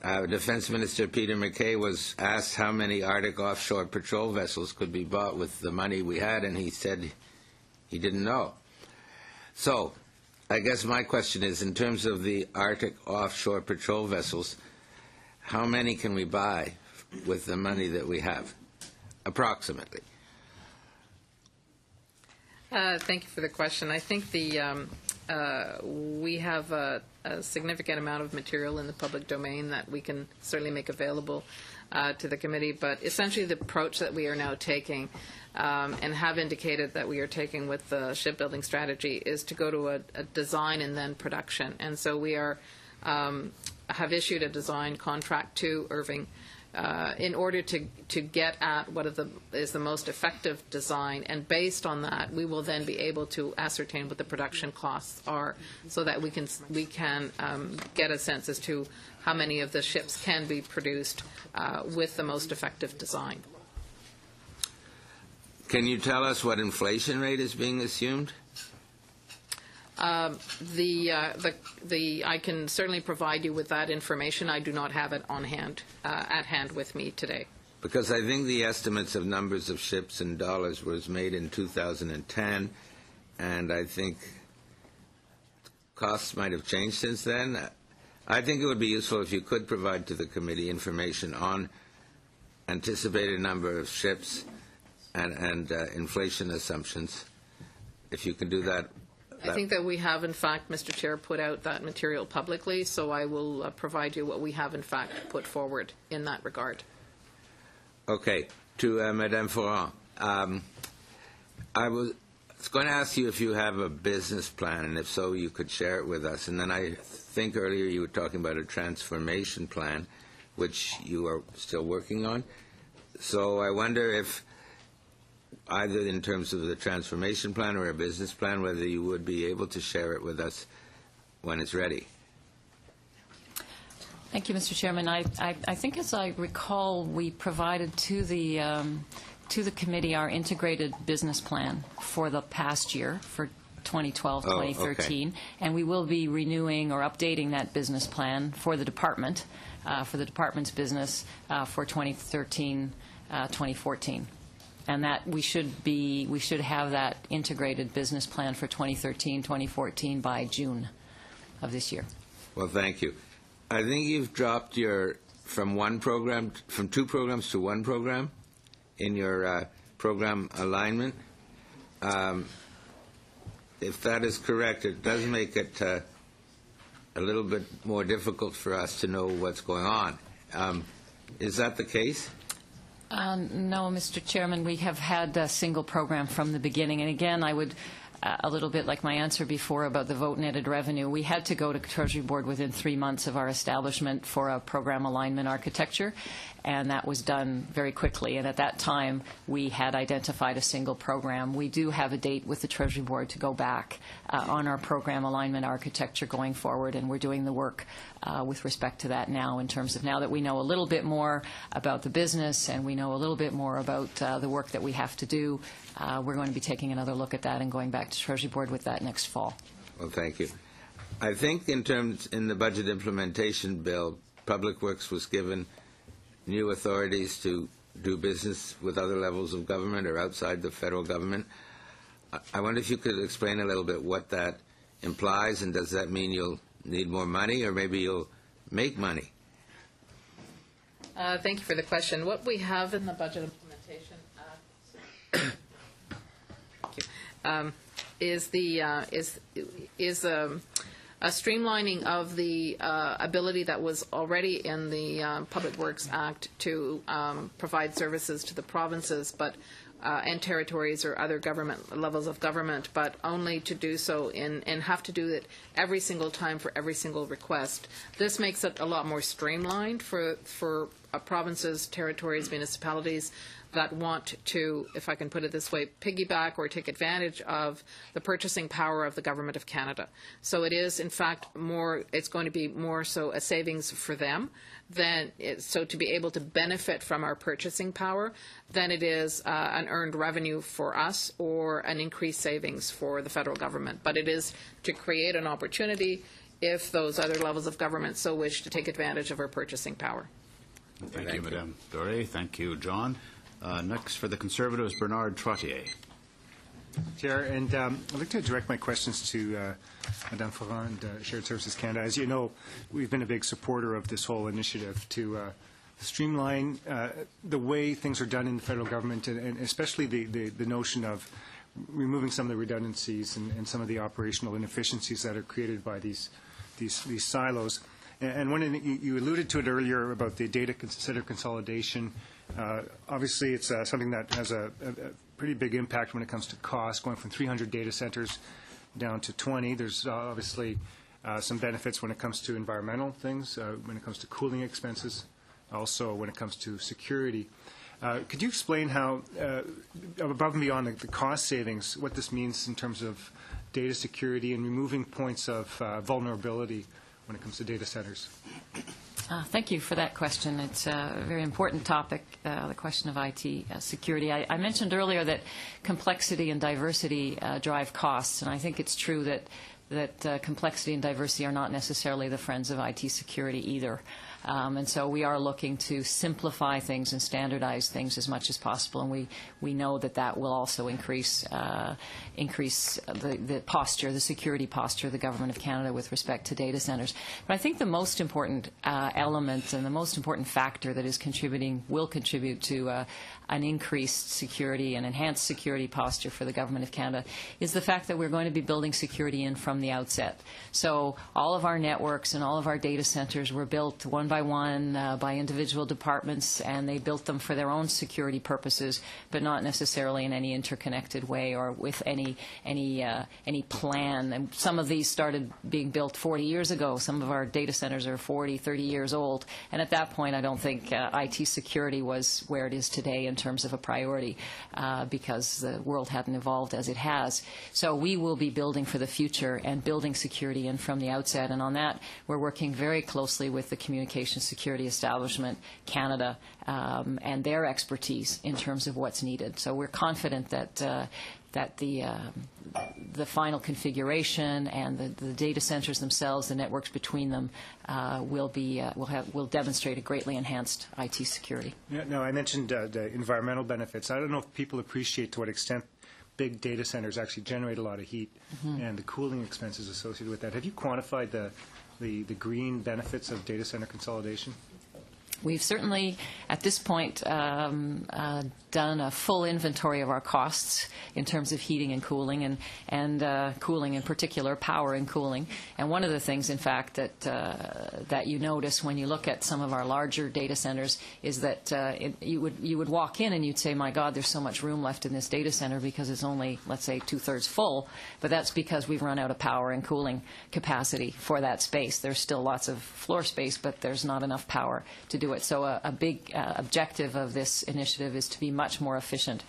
Defense Minister Peter MacKay was asked how many Arctic offshore patrol vessels could be bought with the money we had, and he said he didn't know. So I guess my question is, in terms of the Arctic offshore patrol vessels, how many can we buy with the money that we have, approximately? Thank you for the question. I think we have a significant amount of material in the public domain that we can certainly make available to the committee, but essentially the approach that we are now taking and have indicated that we are taking with the shipbuilding strategy is to go to a design and then production. And so we have issued a design contract to Irving in order to get at what is the most effective design, and based on that, we will then be able to ascertain what the production costs are, so that we can get a sense as to how many of the ships can be produced with the most effective design. Can you tell us what inflation rate is being assumed? I can certainly provide you with that information. I do not have it on hand, at hand with me today. Because I think the estimates of numbers of ships in dollars was made in 2010, and I think costs might have changed since then. I think it would be useful if you could provide to the committee information on anticipated number of ships and inflation assumptions. If you can do that. I think that we have, in fact, Mr. Chair, put out that material publicly, so I will provide you what we have, in fact, put forward in that regard. Okay. To Madame Ferrand, I was going to ask you if you have a business plan, and if so, you could share it with us. And then I think earlier you were talking about a transformation plan, which you are still working on. So I wonder if, either in terms of the transformation plan or a business plan, whether you would be able to share it with us when it's ready. Thank you, Mr. Chairman. I think, as I recall, we provided to the committee our integrated business plan for the past year, for 2012-2013, okay. And we will be renewing or updating that business plan for the department's business for 2013-2014. And that we should have that integrated business plan for 2013-2014 by June of this year. Well, thank you. I think you've dropped from two programs to one program in your program alignment. If that is correct, it does make it a little bit more difficult for us to know what's going on. Is that the case? No, Mr. Chairman. We have had a single program from the beginning. And again, I would a little bit like my answer before about the vote netted revenue, we had to go to Treasury Board within 3 months of our establishment for a program alignment architecture, and that was done very quickly. And at that time, we had identified a single program. We do have a date with the Treasury Board to go back on our program alignment architecture going forward, and we're doing the work with respect to that now, in terms of now that we know a little bit more about the business and we know a little bit more about the work that we have to do, we're going to be taking another look at that and going back to Treasury Board with that next fall. Well, thank you. I think in the budget implementation bill, Public Works was given new authorities to do business with other levels of government or outside the federal government. I wonder if you could explain a little bit what that implies, and does that mean you'll need more money, or maybe you'll make money? Thank you for the question. What we have in the Budget Implementation Act is a streamlining of the ability that was already in the Public Works Act to provide services to the provinces, but and territories or other government levels of government, but only to do so and have to do it every single time for every single request. This makes it a lot more streamlined for provinces, territories, municipalities that want to, if I can put it this way, piggyback or take advantage of the purchasing power of the Government of Canada. So it is, in fact, it's going to be more so a savings for them so to be able to benefit from our purchasing power than it is an earned revenue for us or an increased savings for the federal government. But it is to create an opportunity if those other levels of government so wish to take advantage of our purchasing power. Thank you, Madame Doré. Thank you, John. Next for the Conservatives, Bernard Trottier. Chair, and I'd like to direct my questions to Madame Ferrand, Shared Services Canada. As you know, we've been a big supporter of this whole initiative to streamline the way things are done in the federal government, and especially the notion of removing some of the redundancies and some of the operational inefficiencies that are created by these silos. And when you alluded to it earlier about the data center consolidation, obviously it's something that has a pretty big impact when it comes to cost, going from 300 data centers down to 20. There's obviously some benefits when it comes to environmental things, when it comes to cooling expenses, also when it comes to security. Could you explain how, above and beyond the cost savings, what this means in terms of data security and removing points of vulnerability when it comes to data centers? Thank you for that question. It's a very important topic, the question of IT security. I mentioned earlier that complexity and diversity drive costs, and I think it's true that complexity and diversity are not necessarily the friends of IT security either. And so we are looking to simplify things and standardize things as much as possible, and we know that will also increase the posture, the security posture of the Government of Canada with respect to data centers. But I think the most important element and the most important factor that will contribute to an increased security and enhanced security posture for the Government of Canada is the fact that we're going to be building security in from the outset. So all of our networks and all of our data centers were built one by one by individual departments, and they built them for their own security purposes, but not necessarily in any interconnected way or with any plan. And some of these started being built 40 years ago. Some of our data centers are 40, 30 years old, and at that point I don't think IT security was where it is today in terms of a priority because the world hadn't evolved as it has. So we will be building for the future and building security in from the outset, and on that we're working very closely with the Communications Security Establishment Canada and their expertise in terms of what's needed. So we're confident that the final configuration and the data centers themselves, the networks between them, will demonstrate a greatly enhanced IT security. Yeah, no, I mentioned the environmental benefits. I don't know if people appreciate to what extent big data centers actually generate a lot of heat and the cooling expenses associated with that. Have you quantified the green benefits of data center consolidation? We've certainly, at this point, done a full inventory of our costs in terms of heating and cooling, and cooling in particular, power and cooling. And one of the things, in fact, that you notice when you look at some of our larger data centers is that you would walk in and you'd say, my God, there's so much room left in this data center because it's only, let's say, 2/3 full. But that's because we've run out of power and cooling capacity for that space. There's still lots of floor space, but there's not enough power to do it. So a big objective of this initiative is to be much more efficient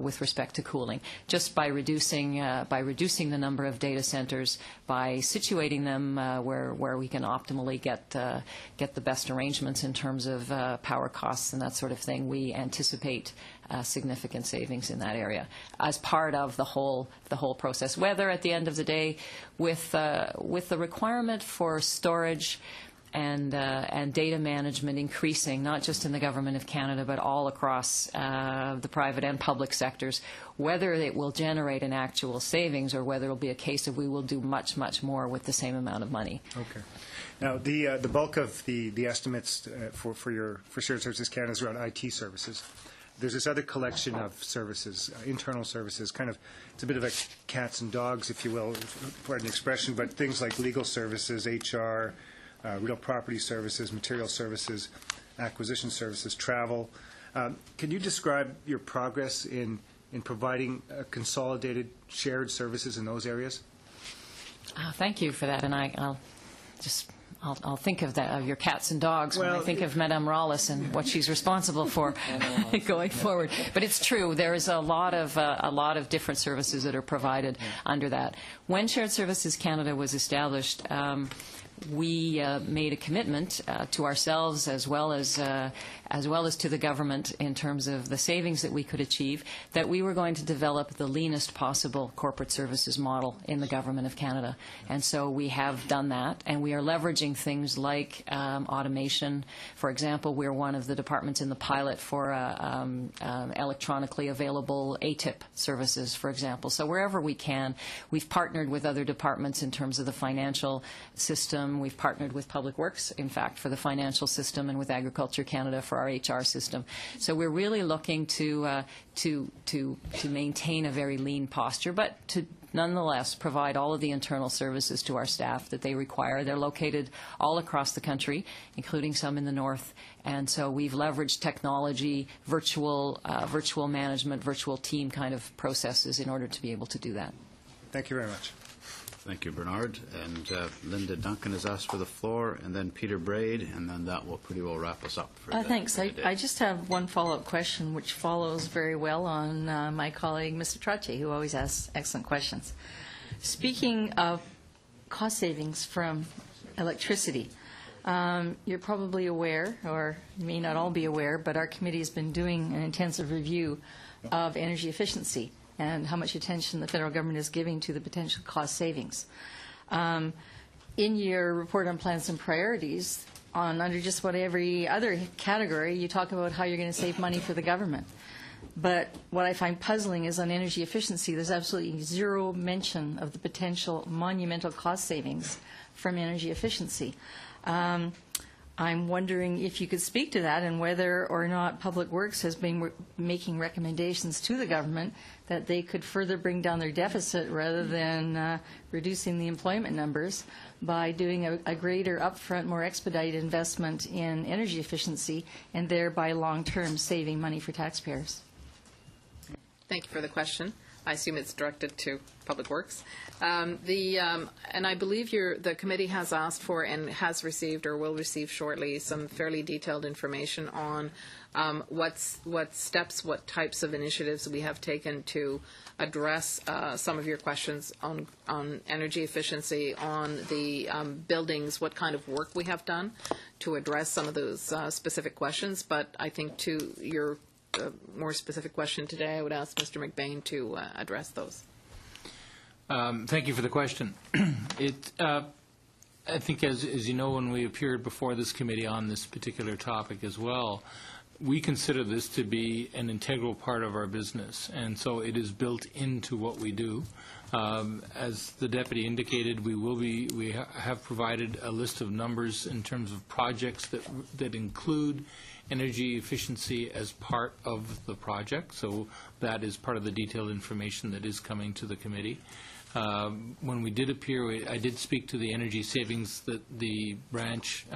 with respect to cooling, just by reducing the number of data centers, by situating them where we can optimally get the best arrangements in terms of power costs and that sort of thing. We anticipate significant savings in that area as part of the whole process. Whether at the end of the day, with the requirement for storage and data management increasing, not just in the Government of Canada, but all across the private and public sectors, whether it will generate an actual savings or whether it will be a case of we will do much, much more with the same amount of money. Okay. Now, the bulk of the estimates for Shared Services Canada is around IT services. There's this other collection of services, internal services, kind of, it's a bit of a cats and dogs, if you will, pardon the expression, but things like legal services, HR, real property services, material services, acquisition services, travel. Can you describe your progress in providing consolidated shared services in those areas? Thank you for that, and I'll think of that, of your cats and dogs, when I think of Madame Rawlis and what she's responsible for going forward. But it's true, there is a lot of different services that are provided under that. When Shared Services Canada was established, we made a commitment to ourselves as well as to the government in terms of the savings that we could achieve, that we were going to develop the leanest possible corporate services model in the Government of Canada. And so we have done that, and we are leveraging things like automation. For example, we're one of the departments in the pilot for electronically available ATIP services, for example. So wherever we can, we've partnered with other departments in terms of the financial system. We've partnered with Public Works, in fact, for the financial system, and with Agriculture Canada for our HR system. So we're really looking to maintain a very lean posture, but to nonetheless provide all of the internal services to our staff that they require. They're located all across the country, including some in the north. And so we've leveraged technology, virtual management, virtual team kind of processes in order to be able to do that. Thank you very much. Thank you, Bernard. And Linda Duncan has asked for the floor, and then Peter Braid, and then that will pretty well wrap us up for Thanks. the day. I just have one follow-up question, which follows very well on my colleague, Mr. Trottier, who always asks excellent questions. Speaking of cost savings from electricity, you're probably aware, or you may not all be aware, but our committee has been doing an intensive review of energy efficiency and how much attention the federal government is giving to the potential cost savings. In your report on plans and priorities, under just about every other category, you talk about how you're going to save money for the government. But what I find puzzling is on energy efficiency, there's absolutely zero mention of the potential monumental cost savings from energy efficiency. I'm wondering if you could speak to that and whether or not Public Works has been making recommendations to the government that they could further bring down their deficit rather than reducing the employment numbers by doing a greater upfront, more expedited investment in energy efficiency and thereby long-term saving money for taxpayers. Thank you for the question. I assume it's directed to Public Works. And I believe the committee has asked for and has received or will receive shortly some fairly detailed information on what steps, what types of initiatives we have taken to address some of your questions on energy efficiency, on the buildings, what kind of work we have done to address some of those specific questions. But I think to your more specific question today, I would ask Mr. McBain to address those. Thank you for the question. I think, as you know, when we appeared before this committee on this particular topic as well, we consider this to be an integral part of our business, and so it is built into what we do. As the deputy indicated, we have provided a list of numbers in terms of projects that include energy efficiency as part of the project, so that is part of the detailed information that is coming to the committee. When we did appear, I did speak to the energy savings that the branch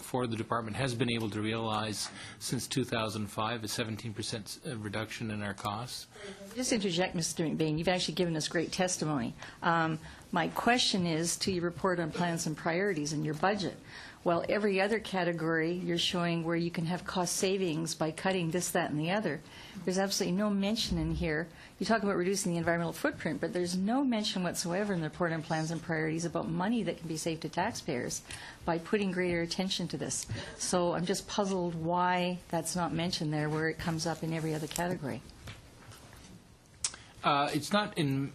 for the department has been able to realize since 2005, a 17% reduction in our costs. Just interject, Mr. McBain. You've actually given us great testimony. My question is to your report on plans and priorities in your budget. Well, every other category you're showing where you can have cost savings by cutting this, that, and the other. There's absolutely no mention in here. You talk about reducing the environmental footprint, but there's no mention whatsoever in the report on plans and priorities about money that can be saved to taxpayers by putting greater attention to this. So I'm just puzzled why that's not mentioned there where it comes up in every other category. It's not in,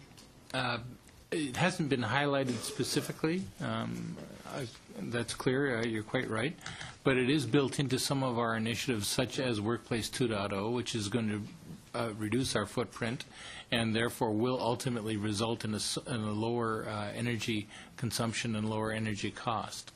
it hasn't been highlighted specifically. That's clear, you're quite right. But it is built into some of our initiatives, such as Workplace 2.0, which is going to reduce our footprint and therefore will ultimately result in a lower energy consumption and lower energy cost.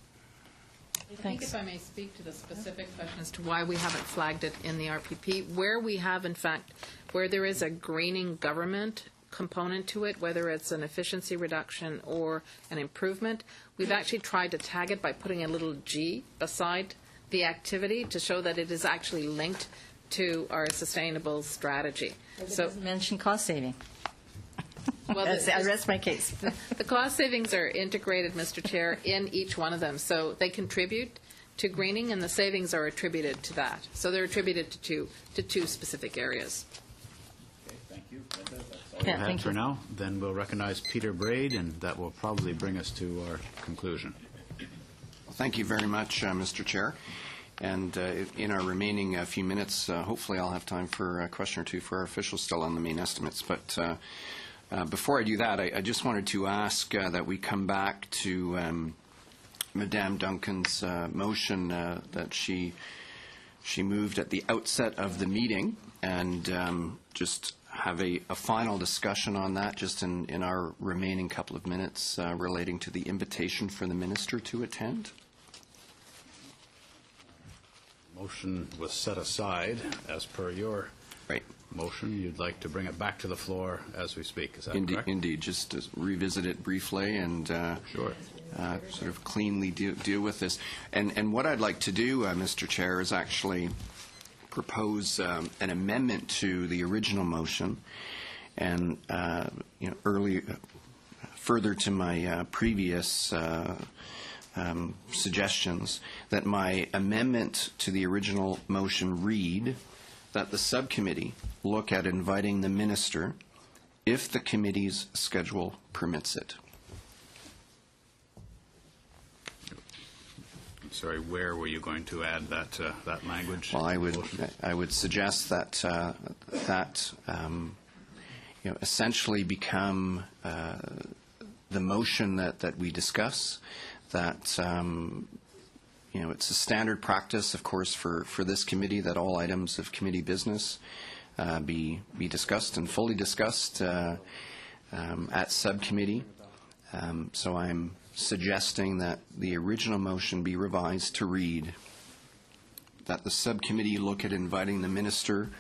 I think if I may speak to the specific question as to why we haven't flagged it in the RPP, where we have, in fact, where there is a greening government component to it, whether it's an efficiency reduction or an improvement, we've actually tried to tag it by putting a little G beside the activity to show that it is actually linked to our sustainable strategy. So it doesn't mention cost saving. Well, I rest my case. The cost savings are integrated, Mr. Chair, in each one of them. So they contribute to greening, and the savings are attributed to that. So they're attributed to two specific areas. Okay, thank you. That's all we have for now. Then we'll recognize Peter Braid, and that will probably bring us to our conclusion. Well, thank you very much, Mr. Chair. And in our remaining few minutes, hopefully I'll have time for a question or two for our officials still on the main estimates. But before I do that, I just wanted to ask that we come back to Madame Duncan's motion that she moved at the outset of the meeting, and just have a final discussion on that just in our remaining couple of minutes relating to the invitation for the minister to attend. Motion was set aside as per your motion. You'd like to bring it back to the floor as we speak. Is that correct? Indeed. Just to revisit it briefly and sure. Sort of cleanly deal with this. And what I'd like to do, Mr. Chair, is actually propose an amendment to the original motion, and further to my previous suggestions, that my amendment to the original motion read that the subcommittee look at inviting the minister if the committee's schedule permits it. I'm sorry, where were you going to add that language? Well, I would suggest that essentially become the motion that we discuss. That it's a standard practice, of course, for this committee that all items of committee business be discussed and fully discussed at subcommittee. So I'm suggesting that the original motion be revised to read that the subcommittee look at inviting the minister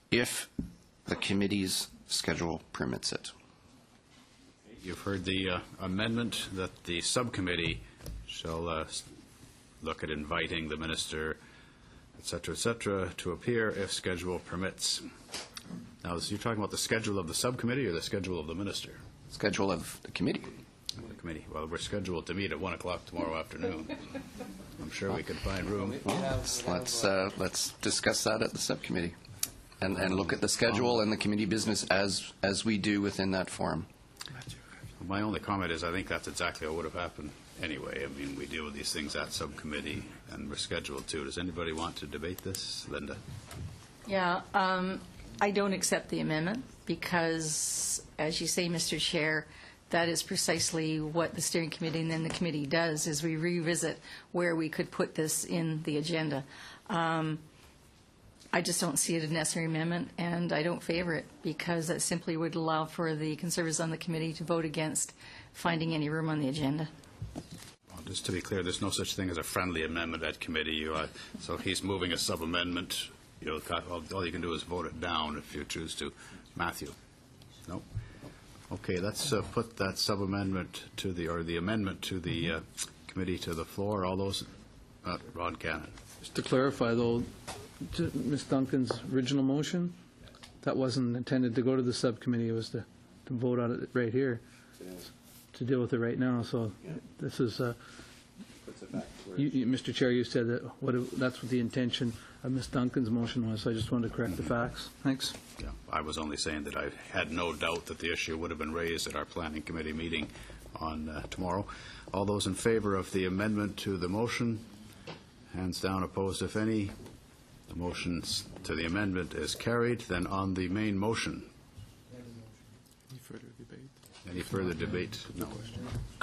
if the committee's schedule permits it. You've heard the amendment that the subcommittee shall look at inviting the minister, et cetera, to appear if schedule permits. Now, you're talking about the schedule of the subcommittee or the schedule of the minister? Schedule of the committee. The committee. Well, we're scheduled to meet at 1 o'clock tomorrow afternoon. I'm sure we could find room. Well, let's discuss that at the subcommittee and look at the schedule and the committee business as we do within that forum. My only comment is I think that's exactly what would have happened anyway. I mean, we deal with these things at subcommittee, and we're scheduled to. Does anybody want to debate this? Linda? Yeah, I don't accept the amendment because, as you say, Mr. Chair, that is precisely what the steering committee and then the committee does, is we revisit where we could put this in the agenda. I just don't see it as a necessary amendment, and I don't favor it, because that simply would allow for the Conservatives on the committee to vote against finding any room on the agenda. Well, just to be clear, there's no such thing as a friendly amendment at committee. So if he's moving a sub-amendment, all you can do is vote it down if you choose to. Matthew? No? Okay, let's put that sub-amendment to the amendment to the committee to the floor. All those, Ron Cannon. Just to clarify, though, to Ms. Duncan's original motion, that wasn't intended to go to the subcommittee. It was to vote on it right here, to deal with it right now. So this is, Mr. Chair, you said that that's what the intention of Ms. Duncan's motion was. So I just wanted to correct the facts. Thanks. Yeah, I was only saying that I had no doubt that the issue would have been raised at our planning committee meeting on tomorrow. All those in favor of the amendment to the motion? Hands down, opposed, if any. The motion to the amendment is carried. Then on the main motion. Any further debate? Any further debate? No.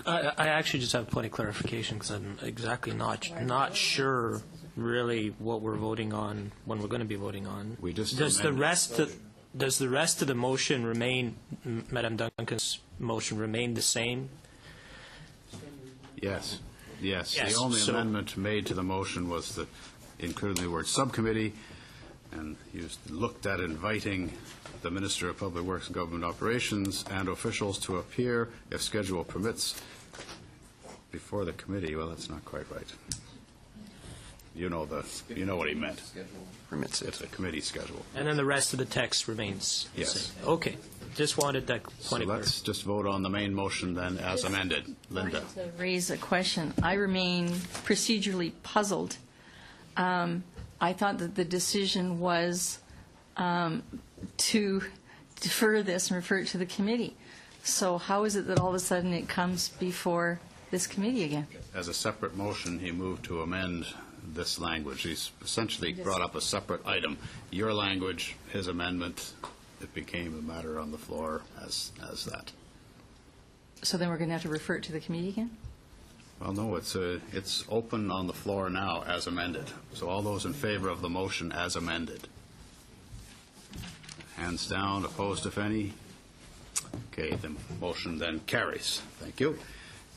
I actually just have a point of clarification, because I'm exactly not sure really what we're voting on, when we're going to be voting on. We just does the rest of the motion remain, Madame Duncan's motion remain the same? Yes. Yes. The only amendment made to the motion was including the word subcommittee, and you looked at inviting the Minister of Public Works and Government Operations and officials to appear, if schedule permits, before the committee. Well, that's not quite right. You know what he meant. Permits it. It's a committee schedule. And then the rest of the text remains the Yes. same. Okay. Just wanted that point So of let's just vote on the main motion then as amended. Linda. To raise a question, I remain procedurally puzzled. I thought that the decision was to defer this and refer it to the committee. So how is it that all of a sudden it comes before this committee again? As a separate motion, he moved to amend this language. He's essentially brought up a separate item. Your language, his amendment, it became a matter on the floor as that. So then we're going to have to refer it to the committee again? Well, no, it's open on the floor now as amended. So all those in favor of the motion as amended? Hands down, opposed if any? Okay, the motion then carries. Thank you.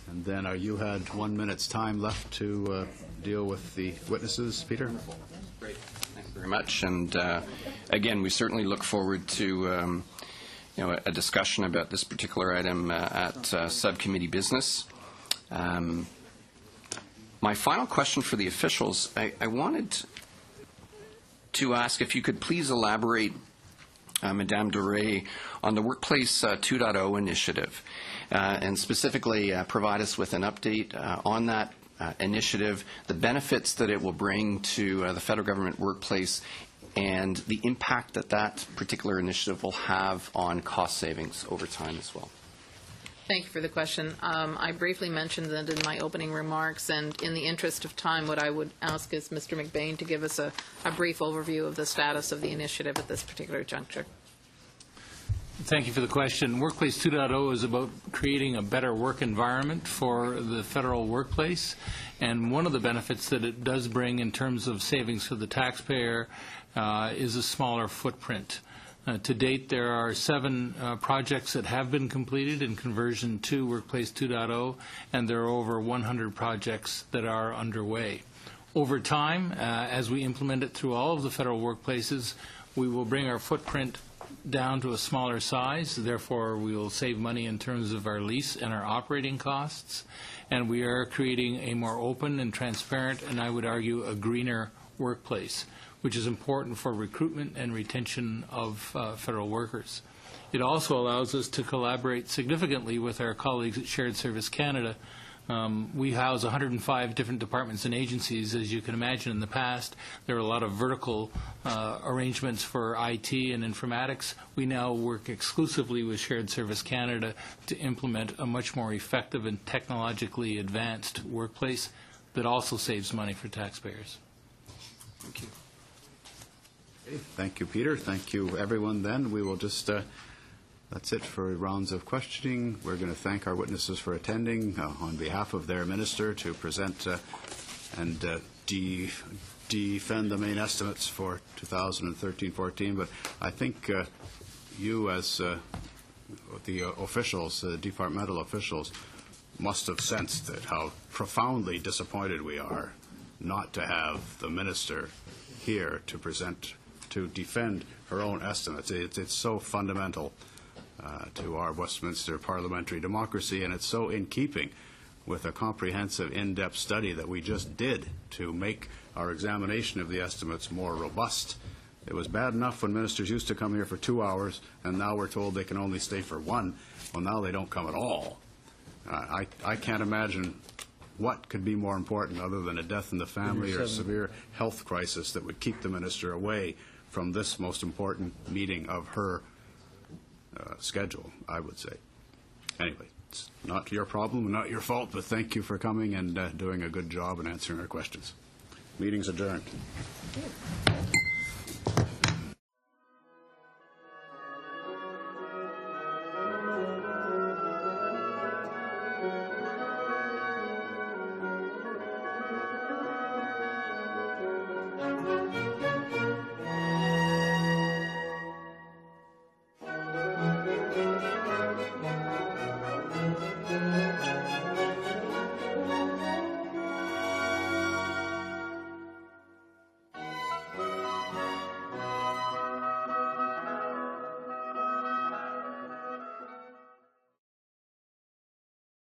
And then you had 1 minute's time left to deal with the witnesses. Peter? Great. Thank you very much. And again, we certainly look forward to a discussion about this particular item at subcommittee business. My final question for the officials, I wanted to ask if you could please elaborate, Madame Doré, on the Workplace 2.0 initiative, and specifically provide us with an update on that initiative, the benefits that it will bring to the federal government workplace, and the impact that that particular initiative will have on cost savings over time as well. Thank you for the question. I briefly mentioned that in my opening remarks, and in the interest of time, what I would ask is Mr. McBain to give us a brief overview of the status of the initiative at this particular juncture. Thank you for the question. Workplace 2.0 is about creating a better work environment for the federal workplace, and one of the benefits that it does bring in terms of savings for the taxpayer is a smaller footprint. To date, there are 7 projects that have been completed in conversion to Workplace 2.0, and there are over 100 projects that are underway. Over time, as we implement it through all of the federal workplaces, we will bring our footprint down to a smaller size. Therefore, we will save money in terms of our lease and our operating costs. And we are creating a more open and transparent, and I would argue a greener workplace, which is important for recruitment and retention of federal workers. It also allows us to collaborate significantly with our colleagues at Shared Service Canada. We house 105 different departments and agencies. As you can imagine, in the past, there were a lot of vertical arrangements for IT and informatics. We now work exclusively with Shared Service Canada to implement a much more effective and technologically advanced workplace that also saves money for taxpayers. Thank you. Thank you, Peter. Thank you, everyone. Then we will just, that's it for rounds of questioning. We're going to thank our witnesses for attending on behalf of their minister to present and defend the main estimates for 2013-14, but I think you as the officials, departmental officials, must have sensed that how profoundly disappointed we are not to have the minister here to present, to defend her own estimates. It's so fundamental to our Westminster parliamentary democracy, and it's so in keeping with a comprehensive, in-depth study that we just did to make our examination of the estimates more robust. It was bad enough when ministers used to come here for 2 hours, and now we're told they can only stay for 1. Well, now they don't come at all. I can't imagine what could be more important other than a death in the family or a severe health crisis that would keep the minister away from this most important meeting of her schedule, I would say. Anyway, it's not your problem and not your fault, but thank you for coming and doing a good job and answering our questions. Meeting's adjourned.